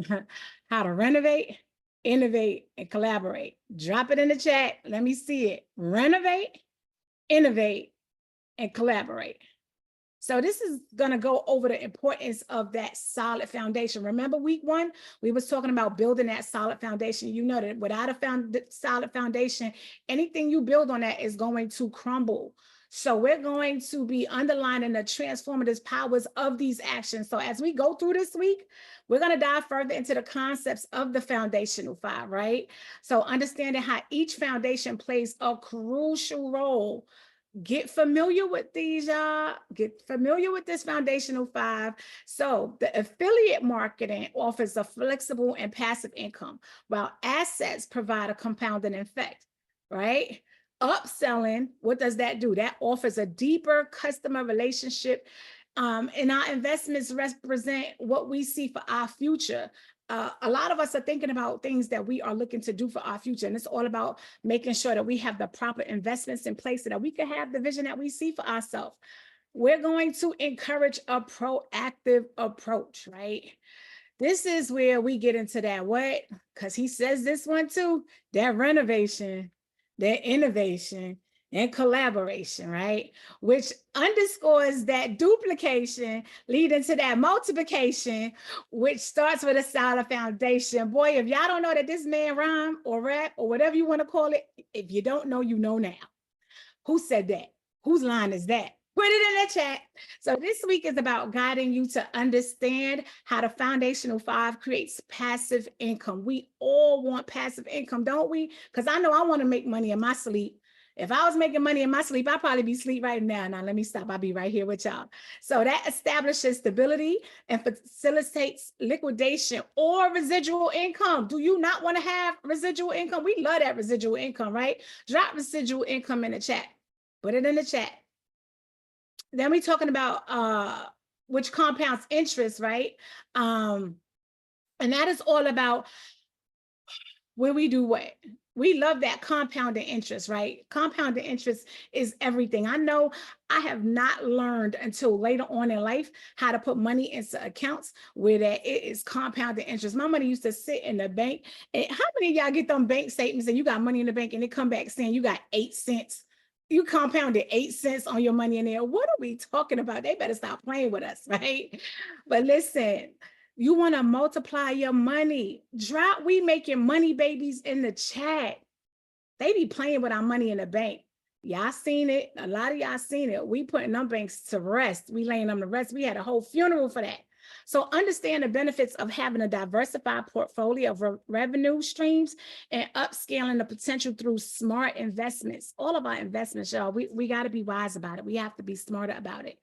how to renovate, innovate, and collaborate. Drop it in the chat. Let me see it. Renovate, innovate, and collaborate. So this is going to go over the importance of that solid foundation. Remember week 1, we was talking about building that solid foundation. You know that without a solid foundation, anything you build on that is going to crumble. So we're going to be underlining the transformative powers of these actions. So as we go through this week, we're going to dive further into the concepts of the foundational 5, right? So understanding how each foundation plays a crucial role. Get familiar with these, y'all. Get familiar with this foundational 5. So the affiliate marketing offers a flexible and passive income, while assets provide a compounding effect, right? Upselling, what does that do? That offers a deeper customer relationship. And our investments represent what we see for our future. A lot of us are thinking about things that we are looking to do for our future. And it's all about making sure that we have the proper investments in place so that we can have the vision that we see for ourselves. We're going to encourage a proactive approach, right? This is where we get into that what? Because he says this one too, that renovation, that innovation, and collaboration, right? Which underscores that duplication leading to that multiplication, which starts with a solid foundation. Boy, if y'all don't know that this man rhyme or rap or whatever you want to call it, if you don't know, you know now. Who said that? Whose line is that? Put it in the chat. So this week is about guiding you to understand how the foundational 5 creates passive income. We all want passive income, don't we? Because I know I want to make money in my sleep. If I was making money in my sleep, I'd probably be asleep right now. Now, let me stop. I'll be right here with y'all. So that establishes stability and facilitates liquidation or residual income. Do you not want to have residual income? We love that residual income, right? Drop residual income in the chat. Put it in the chat. Then we're talking about which compounds interest, right? And that is all about where we do what? We love that compounding interest, right? Compounding interest is everything. I know I have not learned until later on in life how to put money into accounts where that it is compounding interest. My money used to sit in the bank. And how many of y'all get them bank statements and you got money in the bank and they come back saying you got 8 cents? You compounded 8 cents on your money in there. What are we talking about? They better stop playing with us, right? But listen, you want to multiply your money. Drop we making money babies in the chat. They be playing with our money in the bank. Y'all seen it. A lot of y'all seen it. We putting them banks to rest. We laying them to rest. We had a whole funeral for that. So understand the benefits of having a diversified portfolio of revenue streams and upscaling the potential through smart investments. All of our investments, y'all, we got to be wise about it. We have to be smarter about it.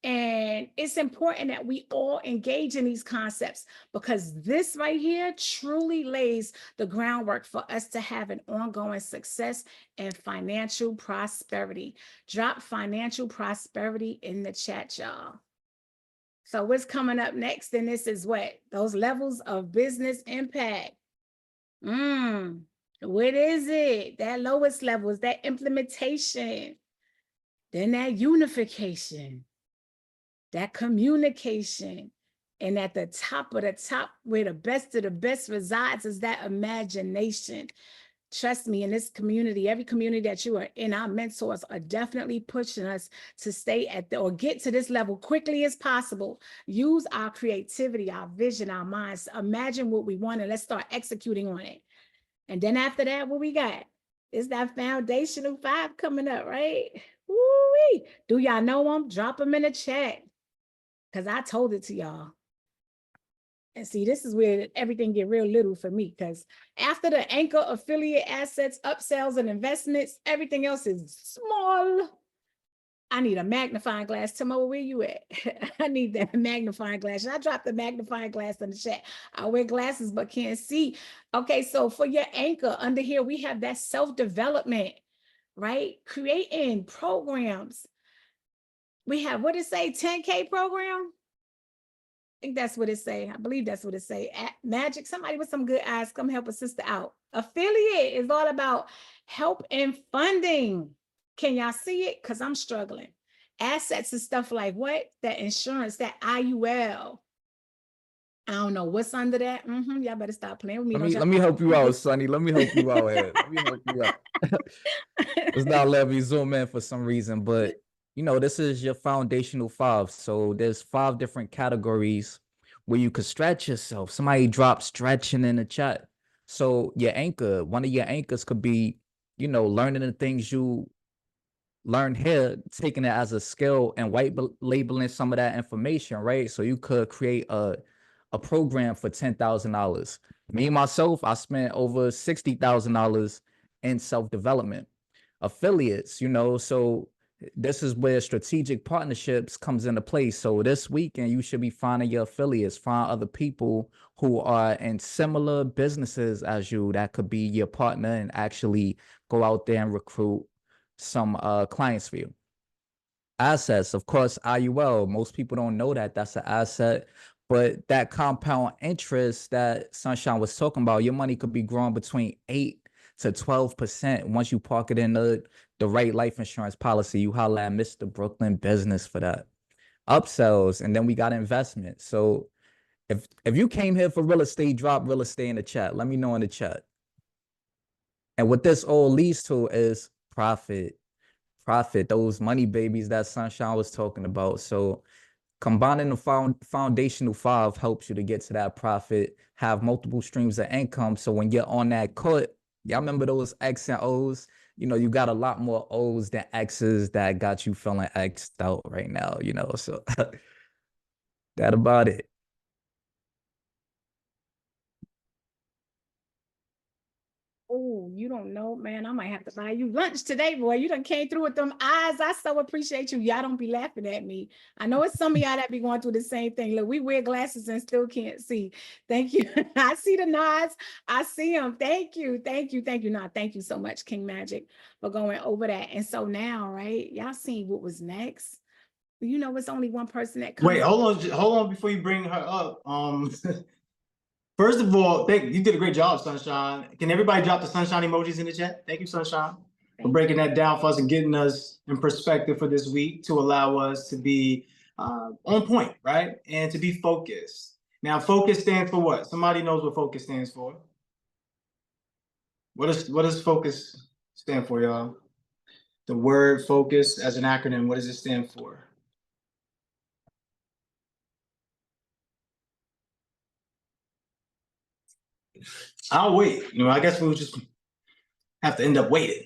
And it's important that we all engage in these concepts, because this right here truly lays the groundwork for us to have an ongoing success and financial prosperity. Drop financial prosperity in the chat, y'all. So what's coming up next in this is what? Those levels of business impact. What is it? That lowest level is that implementation. Then that unification. That communication. And at the top of the top, where the best of the best resides, is that imagination. Trust me, in this community, every community that you are in, our mentors are definitely pushing us to stay at or get to this level quickly as possible. Use our creativity, our vision, our minds. Imagine what we want and let's start executing on it. And then after that, what we got? It's that foundational 5 coming up, right? Woo-wee. Do y'all know them? Drop them in the chat, because I told it to y'all. And see, this is where everything get real little for me, because after the anchor affiliate assets, upsells, and investments, everything else is small. I need a magnifying glass. Timo, where you at? I need that magnifying glass. I dropped the magnifying glass in the chat. I wear glasses but can't see. Okay, so for your anchor, under here, we have that self-development, right? Creating programs. We have, what it say, 10K program? I think that's what it say. I believe that's what it say. Magic, somebody with some good eyes, come help a sister out. Affiliate is all about help and funding. Can y'all see it? Because I'm struggling. Assets and stuff like what? That insurance, that IUL. I don't know what's under that. Y'all better stop playing with me. Let me help you out, Sonny. Let me help you out here. Let me help you out. It's not letting me zoom in for some reason, but you know, this is your foundational 5. So there's 5 different categories where you could stretch yourself. Somebody dropped stretching in the chat. So your anchor, one of your anchors could be, you know, learning the things you learn here, taking it as a skill and white labeling some of that information, right? So you could create a program for $10,000. Me, myself, I spent over $60,000 in self-development. Affiliates, you know, so this is where strategic partnerships comes into place. So this weekend, you should be finding your affiliates, find other people who are in similar businesses as you that could be your partner, and actually go out there and recruit some clients for you. Assets, of course, IUL. Most people don't know that that's an asset, but that compound interest that Sunshine was talking about, your money could be growing between 8 to 12% once you park it in the right life insurance policy. You holla at Mr. Brooklyn Business for that. Upsells, and then we got investment. So if you came here for real estate, drop real estate in the chat. Let me know in the chat. And what this all leads to is profit, those money babies that Sunshine was talking about. So combining the foundational 5 helps you to get to that profit, have multiple streams of income. So when you're on that cut, y'all remember those X and O's? You know, you got a lot more O's than X's that got you feeling X'd out right now, you know, so that about it. Oh, you don't know, man. I might have to buy you lunch today, boy. You done came through with them eyes. I so appreciate you. Y'all don't be laughing at me. I know it's some of y'all that be going through the same thing. Look, we wear glasses and still can't see. Thank you. I see the nods. I see them. Thank you. Thank you. Thank you. No, thank you so much, King Magic, for going over that. And so now, right, y'all see what was next? You know, it's only one person that comes. Wait, hold on before you bring her up. First of all, you did a great job, Sunshine. Can everybody drop the sunshine emojis in the chat? Thank you, Sunshine, for breaking that down for us and getting us in perspective for this week to allow us to be on point, right? And to be focused. Now, focus stands for what? Somebody knows what focus stands for. What does focus stand for, y'all? The word focus as an acronym, what does it stand for? I'll wait. You know, I guess we'll just have to end up waiting.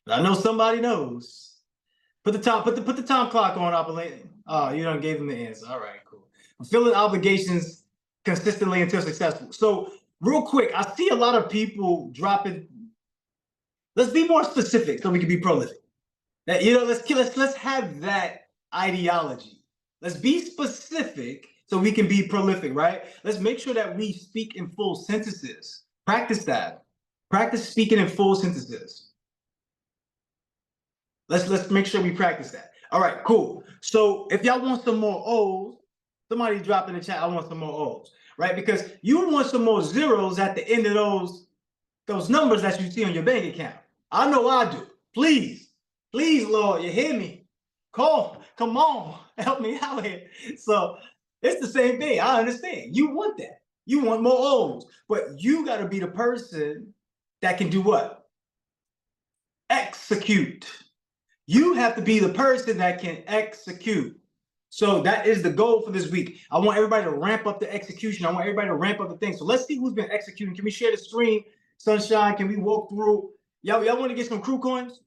But I know somebody knows. Put the time clock on, Opalene. Oh, you done gave him the answer. All right, cool. fulfilling obligations consistently until successful. So real quick, I see a lot of people dropping. Let's be more specific so we can be prolific. That, you know, let's have that ideology. Let's be specific so we can be prolific, right? Let's make sure that we speak in full sentences. Practice that. Practice speaking in full sentences. Let's make sure we practice that. All right, cool. So if y'all want some more O's, somebody drop in the chat, I want some more O's, right? Because you want some more zeros at the end of those numbers that you see on your bank account. I know I do. Please, Lord, you hear me? Come on, help me out here. So it's the same thing. I understand. You want that. You want more O's, but you got to be the person that can do what? Execute. You have to be the person that can execute. So that is the goal for this week. I want everybody to ramp up the execution. I want everybody to ramp up the thing. So let's see who's been executing. Can we share the screen? Sunshine, can we walk through? Y'all want to get some crew coins?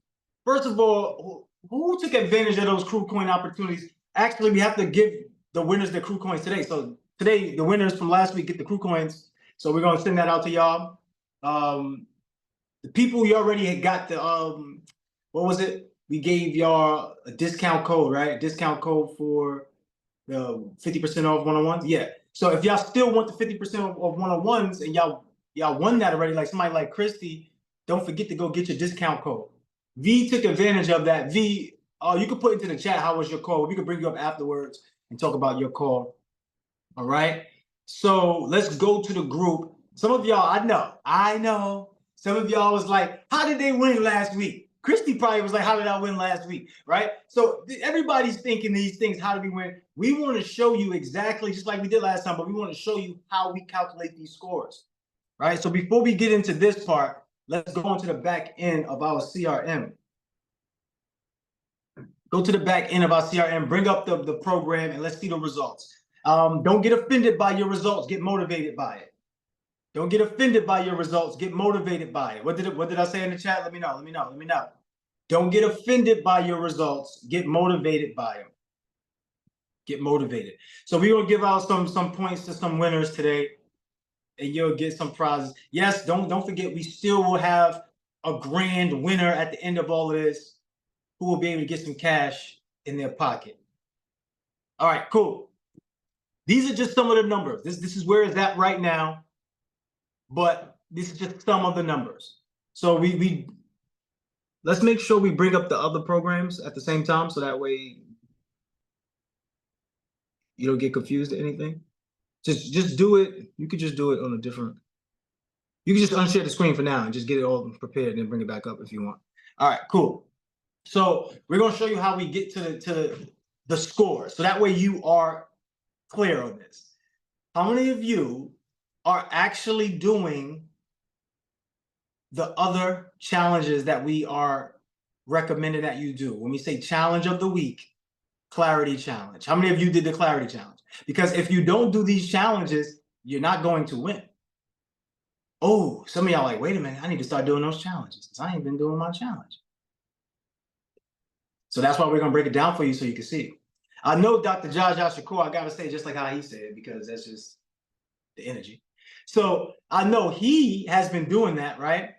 First of all, who took advantage of those crew coin opportunities? Actually, we have to give the winners the crew coins today. So today, the winners from last week get the crew coins. So we're going to send that out to y'all. The people you already had got the, what was it? We gave y'all a discount code, right? Discount code for the 50% off one-on-ones. Yeah. So if y'all still want the 50% off one-on-ones and y'all won that already, like somebody like Christy, don't forget to go get your discount code. V took advantage of that. V, you can put into the chat how was your call. We can bring you up afterwards and talk about your call. All right. So let's go to the group. Some of y'all, I know. Some of y'all was like, how did they win last week? Christy probably was like, how did I win last week? Right? So everybody's thinking these things, how did we win? We want to show you exactly, just like we did last time, but we want to show you how we calculate these scores. Right? So before we get into this part, let's go into the back end of our CRM. Go to the back end of our CRM, bring up the program, and let's see the results. Don't get offended by your results. Get motivated by it. Don't get offended by your results. Get motivated by it. What did I say in the chat? Let me know. Don't get offended by your results. Get motivated by them. Get motivated. So we're gonna give out some points to some winners today, and you'll get some prizes. Yes, don't forget, we still will have a grand winner at the end of all of this who will be able to get some cash in their pocket. All right, cool. These are just some of the numbers. This is where it's at right now, but this is just some of the numbers. So we let's make sure we bring up the other programs at the same time, so that way you don't get confused or anything. Just do it. You could just do it on a different. You can just unshare the screen for now and just get it all prepared and then bring it back up if you want. All right, cool. So we're gonna show you how we get to the score, so that way you are clear on this. How many of you are actually doing the other challenges that we are recommending that you do? When we say challenge of the week, clarity challenge. How many of you did the clarity challenge? Because if you don't do these challenges, you're not going to win. Oh, some of y'all like, wait a minute, I need to start doing those challenges because I ain't been doing my challenge. So that's why we're gonna break it down for you so you can see. I know Dr. Jaja Shakur, I gotta say just like how he said it, because that's just the energy. So I know he has been doing that, right?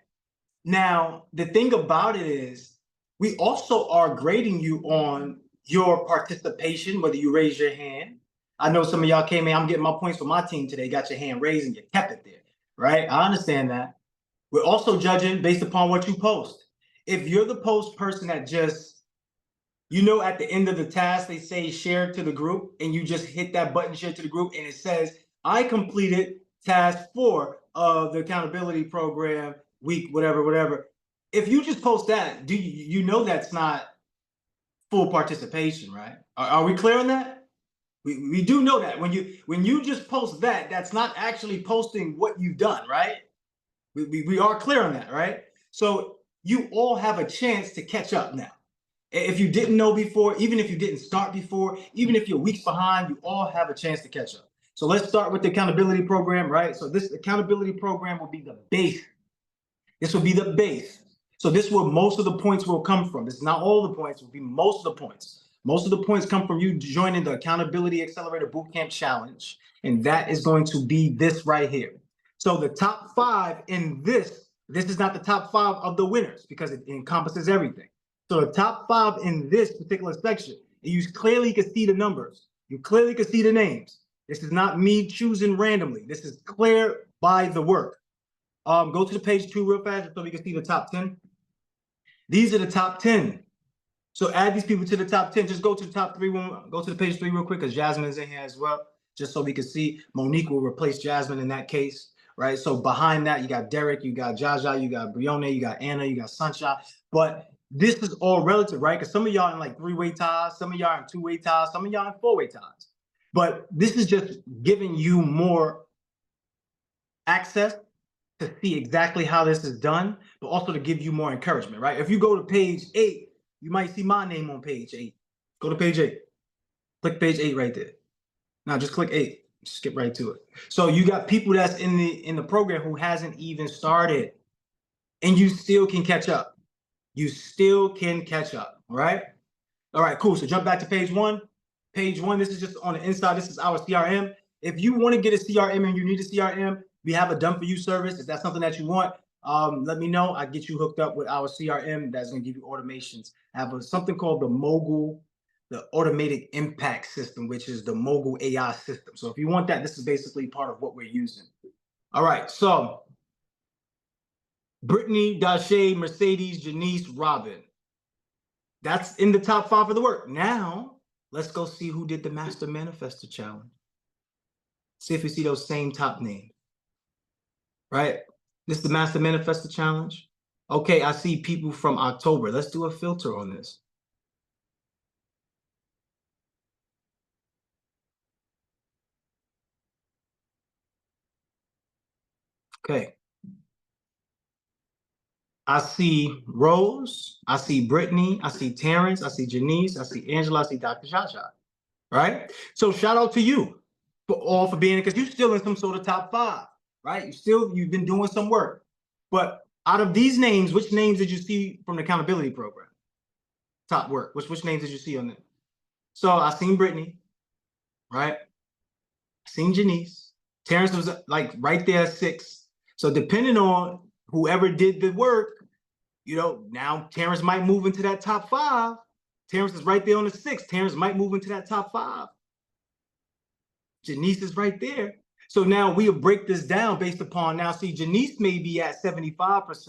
Now, the thing about it is we also are grading you on your participation, whether you raise your hand. I know some of y'all came in, I'm getting my points for my team today, got your hand raised and you kept it there, right? I understand that. We're also judging based upon what you post. If you're the post person that just, you know, at the end of the task, they say share to the group, and you just hit that button, share to the group, and it says, I completed task 4 of the accountability program week, whatever. If you just post that, do you know that's not full participation, right? Are we clear on that? We do know that when you just post that, that's not actually posting what you've done, right? We are clear on that, right? So you all have a chance to catch up now. If you didn't know before, even if you didn't start before, even if you're weeks behind, you all have a chance to catch up. So let's start with the accountability program, right? So this accountability program will be the base. This will be the base. So this is where most of the points will come from. It's not all the points, it will be most of the points. Most of the points come from you joining the Accountability Accelerator Bootcamp Challenge. And that is going to be this right here. So the top 5 in this is not the top 5 of the winners because it encompasses everything. So the top 5 in this particular section, you clearly can see the numbers. You clearly can see the names. This is not me choosing randomly. This is clear by the work. Go to the page 2 real fast so we can see the top 10. These are the top 10. So add these people to the top 10. Just go to the top 3. Go to the page 3 real quick because Jasmine's in here as well, just so we can see. Monique will replace Jasmine in that case, right? So behind that, you got Derek, you got Jaja, you got Brione, you got Anna, you got Sunshine. But this is all relative, right? Because some of y'all in like 3-way ties, some of y'all in 2-way ties, some of y'all in 4-way ties. But this is just giving you more access to see exactly how this is done, but also to give you more encouragement, right? If you go to page 8, you might see my name on page 8. Go to page 8. Click page 8 right there. Now just click 8. Skip right to it. So you got people that's in the program who hasn't even started, and you still can catch up. You still can catch up, all right? All right, cool. So jump back to page 1. Page 1, this is just on the inside. This is our CRM. If you want to get a CRM and you need a CRM, we have a done for you service. If that's something that you want, let me know. I get you hooked up with our CRM that's going to give you automations. I have something called the automated impact system, which is the Mogul AI system. So if you want that, this is basically part of what we're using. All right, so Brittany, Dashay, Mercedes, Janice, Robin. That's in the top 5 for the work. Now, let's go see who did the Master Manifestor Challenge. See if we see those same top names. Right? This is the Master Manifestor Challenge. Okay, I see people from October. Let's do a filter on this. Okay. I see Rose. I see Brittany. I see Terrence. I see Janice. I see Angela. I see Dr. Jaja. Right? So shout out to you for being, because you're still in some sort of top 5. Right? You've been doing some work. But out of these names, which names did you see from the accountability program? Top work. Which names did you see on there? So I seen Brittany, right? I seen Janice. Terrence was like right there at 6. So depending on whoever did the work, now Terrence might move into that top 5. Terrence is right there on the 6. Terrence might move into that top 5. Janice is right there. So now we'll break this down based upon, now see, Janice may be at 75%,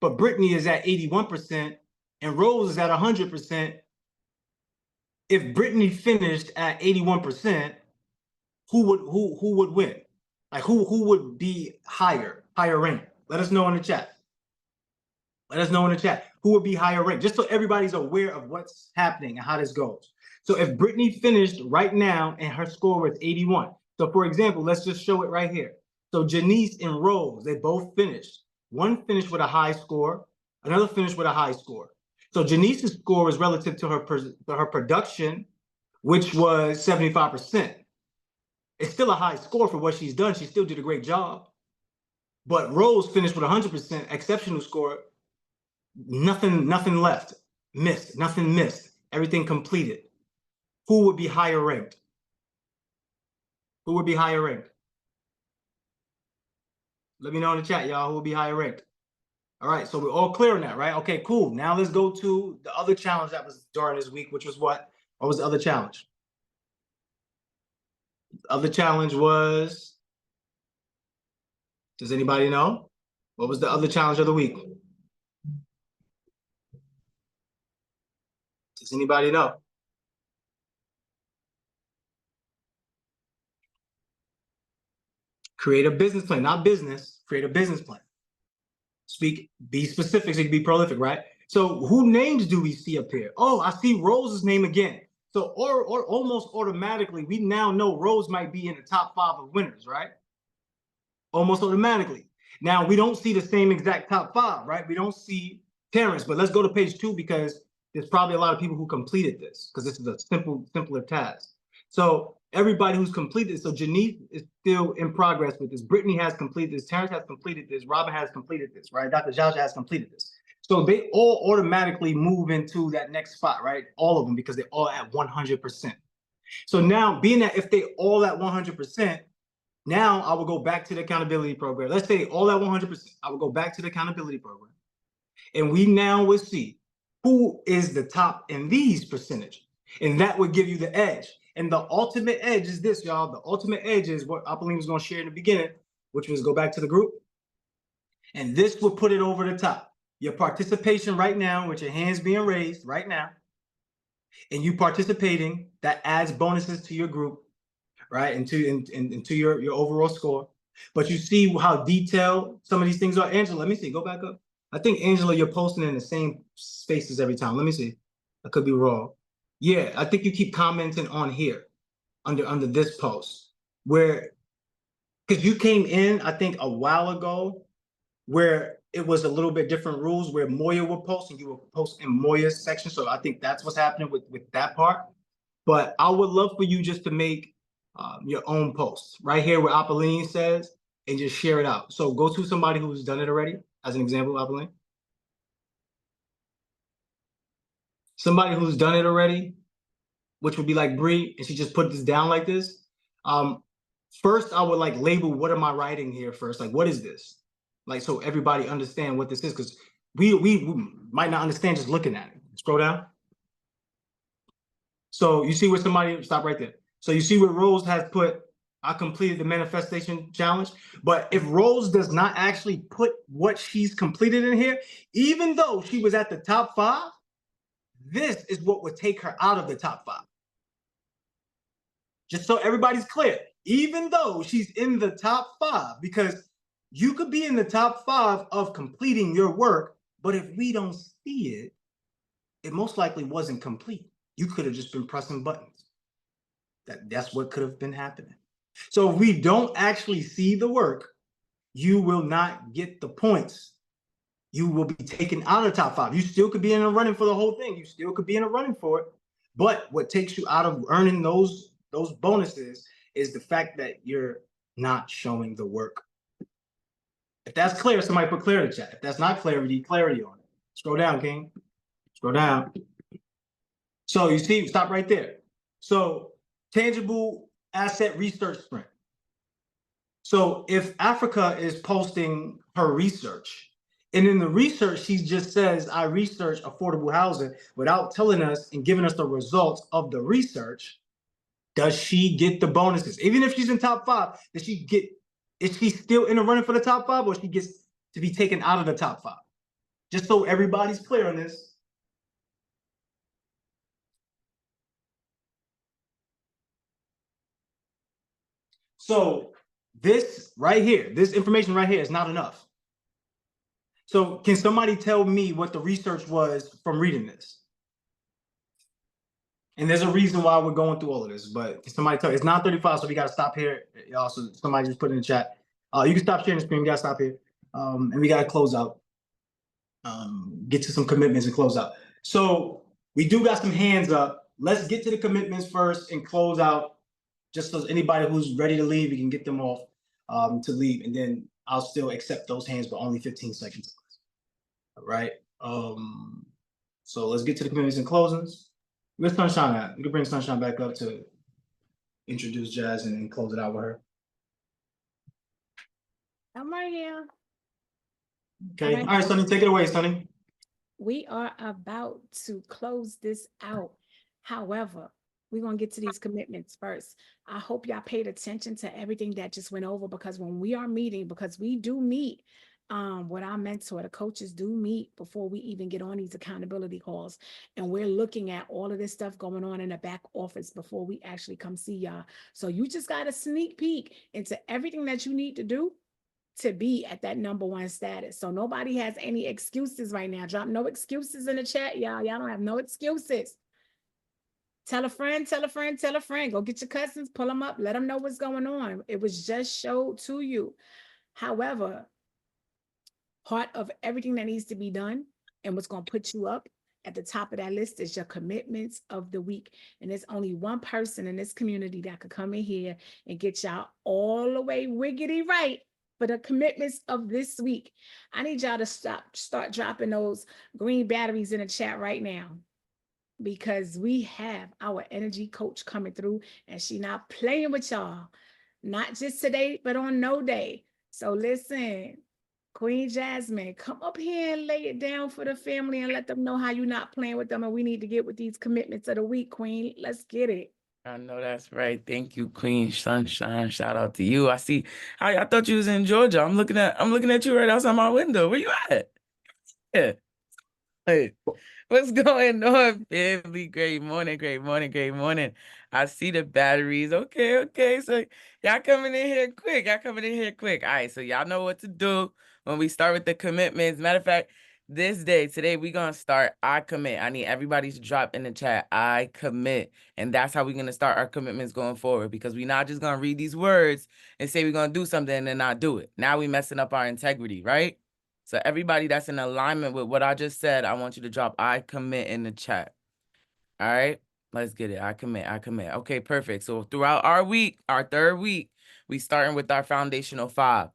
but Brittany is at 81%, and Rose is at 100%. If Brittany finished at 81%, who would win? Like who would be higher ranked? Let us know in the chat. Let us know in the chat who would be higher ranked, just so everybody's aware of what's happening and how this goes. So if Brittany finished right now and her score was 81, so for example, let's just show it right here. So Janice and Rose, they both finished. One finished with a high score, another finished with a high score. So Janice's score is relative to her production, which was 75%. It's still a high score for what she's done. She still did a great job. But Rose finished with 100% exceptional score. Nothing left. Nothing missed. Everything completed. Who would be higher ranked? Who would be higher ranked? Let me know in the chat, y'all, who would be higher ranked. All right, so we're all clear on that, right? Okay, cool. Now let's go to the other challenge that was during this week, which was what? What was the other challenge? The other challenge was, does anybody know? What was the other challenge of the week? Does anybody know? Create a business plan, not business, create a business plan. Be specific so you can be prolific, right? So who names do we see up here? Oh, I see Rose's name again. So or almost automatically, we now know Rose might be in the top 5 of winners, right? Almost automatically. Now we don't see the same exact top 5, right? We don't see Terrence, but let's go to page 2 because there's probably a lot of people who completed this because this is a simpler task. So everybody who's completed, so Janice is still in progress with this. Brittany has completed this. Terrence has completed this. Robin has completed this, right? Dr. Jaja has completed this. So they all automatically move into that next spot, right? All of them, because they're all at 100%. So now, being that if they all at 100%, now I will go back to the accountability program. Let's say all at 100%. I will go back to the accountability program. And we now will see who is the top in these percentage. And that would give you the edge. And the ultimate edge is this, y'all. The ultimate edge is what Apolline was going to share in the beginning, which was go back to the group. And this will put it over the top. Your participation right now, with your hands being raised right now, and you participating, that adds bonuses to your group, right? Into your overall score. But you see how detailed some of these things are. Angela, let me see. Go back up. I think, Angela, you're posting in the same spaces every time. Let me see. I could be wrong. Yeah, I think you keep commenting on here under this post, where, because you came in, I think, a while ago, where it was a little bit different rules, where Moya would post and you would post in Moya's section. So I think that's what's happening with that part. But I would love for you just to make your own post right here where Apolline says, and just share it out. So go to somebody who's done it already, as an example, Apolline. Somebody who's done it already, which would be like Bree, and she just put this down like this. First, I would like label, what am I writing here first? Like, what is this? Like, so everybody understand what this is, because we might not understand just looking at it. Scroll down. So you see where somebody, stop right there. So you see where Rose has put, I completed the manifestation challenge. But if Rose does not actually put what she's completed in here, even though she was at the top 5, this is what would take her out of the top 5. Just so everybody's clear, even though she's in the top 5, because you could be in the top 5 of completing your work, but if we don't see it, it most likely wasn't complete. You could have just been pressing buttons. That's what could have been happening. So if we don't actually see the work, you will not get the points. You will be taken out of the top 5. You still could be in a running for the whole thing. You still could be in a running for it. But what takes you out of earning those bonuses is the fact that you're not showing the work. If that's clear, somebody put clear in the chat. If that's not clarity on it. Scroll down, King. Scroll down. So you see, stop right there. So tangible asset research sprint. So if Africa is posting her research, and in the research, she just says, I research affordable housing, without telling us and giving us the results of the research, does she get the bonuses? Even if she's in top 5, does she get, is she still in the running for the top 5, or she gets to be taken out of the top 5? Just so everybody's clear on this. So this right here, this information right here is not enough. So can somebody tell me what the research was from reading this? And there's a reason why we're going through all of this, but can somebody tell? It's 9:35, so we got to stop here. Y'all, so somebody just put in the chat. You can stop sharing the screen. We got to stop here. And we got to close out. Get to some commitments and close out. So we do got some hands up. Let's get to the commitments first and close out. Just so anybody who's ready to leave, we can get them off to leave. And then I'll still accept those hands, but only 15 seconds. All right. So let's get to the commitments and closings. Where's Sunshine at? We can bring Sunshine back up to introduce Jazz and close it out with her. I'm right here. Okay. All right, Sonny, take it away, Sonny. We are about to close this out. However, we're going to get to these commitments first. I hope y'all paid attention to everything that just went over, because when we are meeting, because we do meet with our mentor, the coaches do meet before we even get on these accountability calls. And we're looking at all of this stuff going on in the back office before we actually come see y'all. So you just got a sneak peek into everything that you need to do to be at that #1 status. So nobody has any excuses right now. Drop no excuses in the chat, y'all. Y'all don't have no excuses. Tell a friend, tell a friend, tell a friend. Go get your cousins, pull them up, let them know what's going on. It was just showed to you. However, part of everything that needs to be done and what's going to put you up at the top of that list is your commitments of the week. And there's only one person in this community that could come in here and get y'all all the way wiggity right for the commitments of this week. I need y'all to start dropping those green batteries in the chat right now, because we have our energy coach coming through, and she not playing with y'all, not just today, but on no day. So listen, Queen Jasmine, come up here and lay it down for the family and let them know how you're not playing with them, and we need to get with these commitments of the week, Queen. Let's get it. I know that's right. Thank you, Queen Sunshine. Shout out to you. I see. I thought you was in Georgia. I'm looking at you right outside my window. Where you at? Yeah. Hey, what's going on, family? Great morning, great morning, great morning. I see the batteries. Okay. So y'all coming in here quick. All right, so y'all know what to do when we start with the commitments. Matter of fact, today, we're gonna start I commit. I need everybody to drop in the chat, I commit. And that's how we're gonna start our commitments going forward, because we're not just gonna read these words and say we're gonna do something and then not do it. Now we messing up our integrity, right? So everybody that's in alignment with what I just said, I want you to drop I commit in the chat. All right, let's get it. I commit. Okay, perfect. So throughout our week, our third week, we starting with our foundational 5.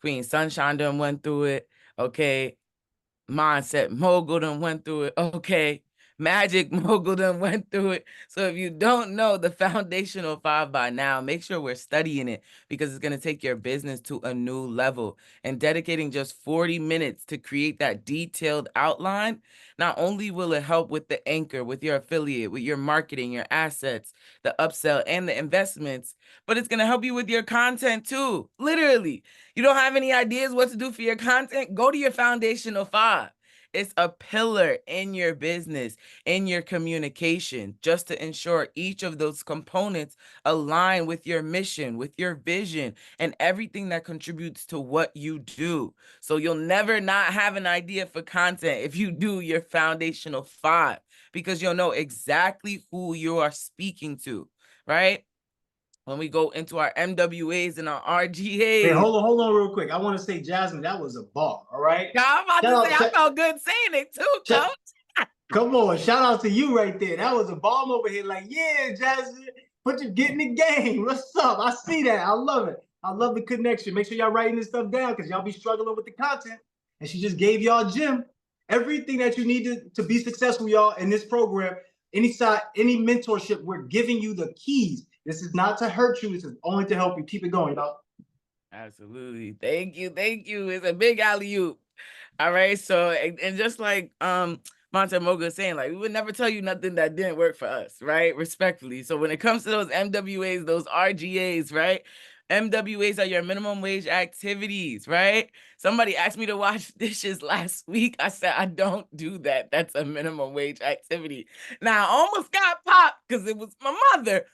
Queen Sunshine done went through it. Okay. Mindset Mogul done went through it. Okay. Magic Mogul done went through it. So if you don't know the foundational 5 by now, make sure we're studying it, because it's going to take your business to a new level. And dedicating just 40 minutes to create that detailed outline, not only will it help with the anchor, with your affiliate, with your marketing, your assets, the upsell, and the investments, but it's going to help you with your content too. Literally, you don't have any ideas what to do for your content? Go to your foundational 5. It's a pillar in your business, in your communication, just to ensure each of those components align with your mission, with your vision, and everything that contributes to what you do. So you'll never not have an idea for content if you do your foundational 5, because you'll know exactly who you are speaking to, right? When we go into our MWAs and our RGAs. Hey, hold on real quick. I want to say, Jasmine, that was a bar, all right? Yeah, I'm about to say, I felt good saying it too, coach. Come on, shout out to you right there. That was a bomb over here. Like, yeah, Jasmine, get in the game. What's up? I see that. I love it. I love the connection. Make sure y'all writing this stuff down, because y'all be struggling with the content. And she just gave y'all gym. Everything that you need to be successful, y'all, in this program, any mentorship, we're giving you the keys. This is not to hurt you. This is only to help you. Keep it going, y'all. Absolutely. Thank you. It's a big alley-oop. All right. So, and just like Monte Moga saying, like, we would never tell you nothing that didn't work for us, right? Respectfully. So when it comes to those MWAs, those RGAs, right? MWAs are your minimum wage activities, right? Somebody asked me to wash dishes last week. I said, I don't do that. That's a minimum wage activity. Now, I almost got popped because it was my mother.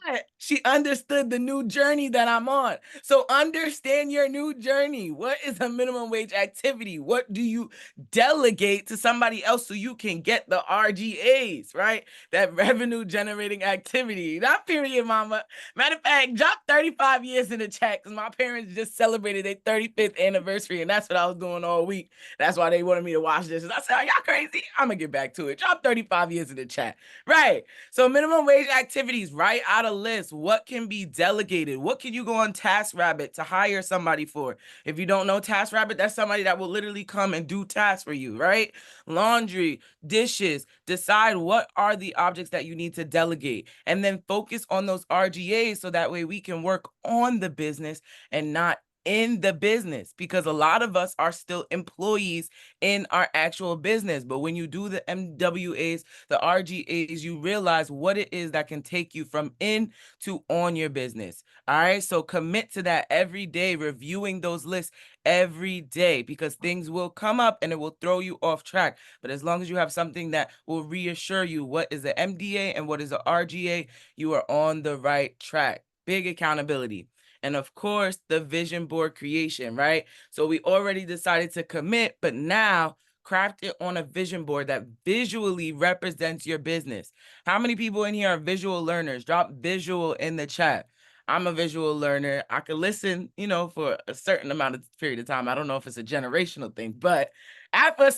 But she understood the new journey that I'm on. So understand your new journey. What is a minimum wage activity? What do you delegate to somebody else so you can get the RGAs, right? That revenue generating activity. Not period, mama. Matter of fact, drop 35 years in the chat, because my parents just celebrated their 35th anniversary, and that's what I was doing all week. That's why they wanted me to wash dishes. I said, are y'all crazy? I'm going to get back to it. Drop 35 years in the chat. Right. So minimum wage activities, write out a list. What can be delegated? What can you go on TaskRabbit to hire somebody for? If you don't know TaskRabbit, that's somebody that will literally come and do tasks for you, right? Laundry, dishes, decide what are the objects that you need to delegate, and then focus on those RGAs so that way we can work on the business and not in the business, because a lot of us are still employees in our actual business. But when you do the MWAs, the RGAs, you realize what it is that can take you from in to on your business. All right. So commit to that every day, reviewing those lists every day, because things will come up and it will throw you off track. But as long as you have something that will reassure you what is the MDA and what is the RGA, you are on the right track. Big accountability. And of course, the vision board creation, right? So we already decided to commit, but now craft it on a vision board that visually represents your business. How many people in here are visual learners? Drop visual in the chat. I'm a visual learner. I could listen, for a certain amount of period of time. I don't know if it's a generational thing, but After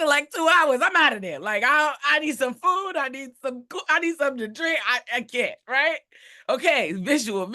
like 2 hours, I'm out of there. Like I need some food. I need something to drink. I can't, right? Okay, visual,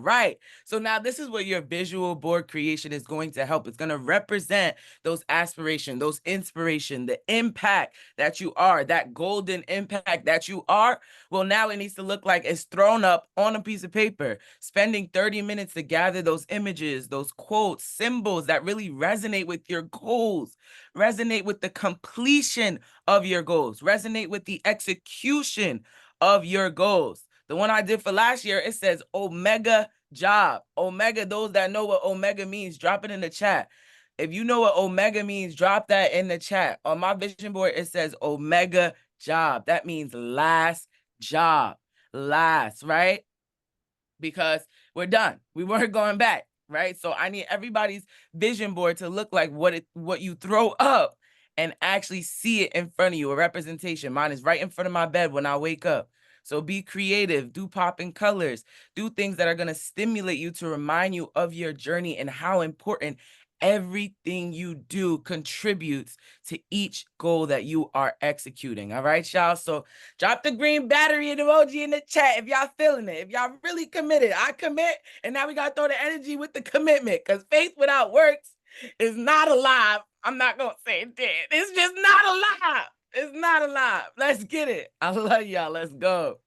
right? So now this is where your visual board creation is going to help. It's going to represent those aspirations, those inspiration, the impact that you are, that golden impact that you are. Well, now it needs to look like it's thrown up on a piece of paper, spending 30 minutes to gather those images, those quotes, symbols that really resonate with your goals, resonate with the completion of your goals, resonate with the execution of your goals. The one I did for last year, it says Omega Job. Omega, those that know what Omega means, drop it in the chat. If you know what Omega means, drop that in the chat. On my vision board, it says Omega Job. That means last job. Last, right? Because we're done. We weren't going back, right? So I need everybody's vision board to look like what you throw up and actually see it in front of you, a representation. Mine is right in front of my bed when I wake up. So be creative, do popping colors, do things that are going to stimulate you to remind you of your journey and how important everything you do contributes to each goal that you are executing. All right, y'all. So drop the green battery and emoji in the chat if y'all feeling it. If y'all really committed, I commit. And now we got to throw the energy with the commitment, because faith without works is not alive. I'm not going to say it dead. It's just not alive. It's not alive. Let's get it. I love y'all. Let's go.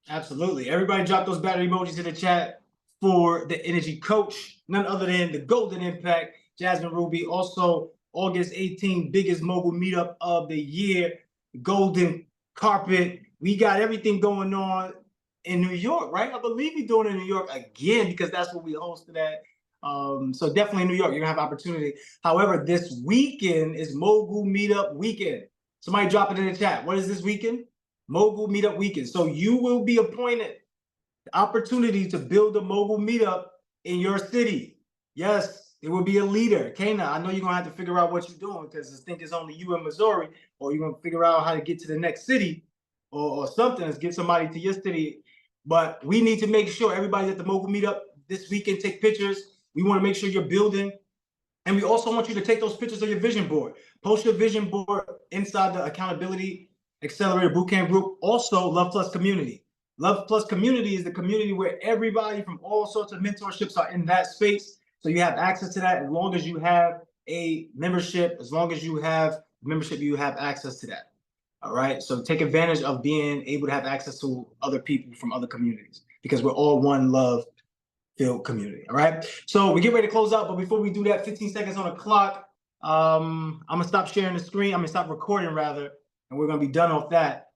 Absolutely. Everybody drop those battery emojis in the chat for the energy coach, none other than the Golden Impact, Jasmine Ruby. Also, August 18th, biggest mobile meetup of the year, Golden Carpet. We got everything going on in New York, right? I believe we're doing it in New York again because that's what we hosted at. So definitely in New York, you're gonna have opportunity. However, this weekend is Mogul Meetup Weekend. Somebody drop it in the chat. What is this weekend? Mogul Meetup Weekend. So you will be appointed the opportunity to build a mobile meetup in your city. Yes, it will be a leader. Kana, I know you're gonna have to figure out what you're doing because I think it's only you in Missouri, or you're gonna figure out how to get to the next city or something. Let's get somebody to your city. But we need to make sure everybody's at the mobile meetup this weekend. Take pictures. We want to make sure you're building. And we also want you to take those pictures of your vision board. Post your vision board inside the Accountability Accelerator Bootcamp group. Also, Luhv Plus Community. Luhv Plus Community is the community where everybody from all sorts of mentorships are in that space. So you have access to that as long as you have a membership. As long as you have membership, you have access to that. All right. So take advantage of being able to have access to other people from other communities because we're all one love filled community. All right. So we get ready to close out, but before we do that, 15 seconds on the clock. I'm gonna stop sharing the screen. I'm gonna stop recording rather, and we're gonna be done off that.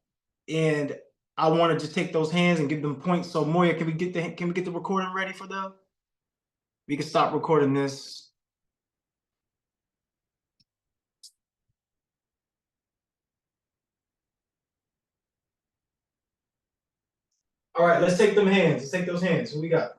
And I want to just take those hands and give them points. So Moya, can we get the recording ready for the? We can stop recording this. All right, let's take them hands. Let's take those hands. Who we got?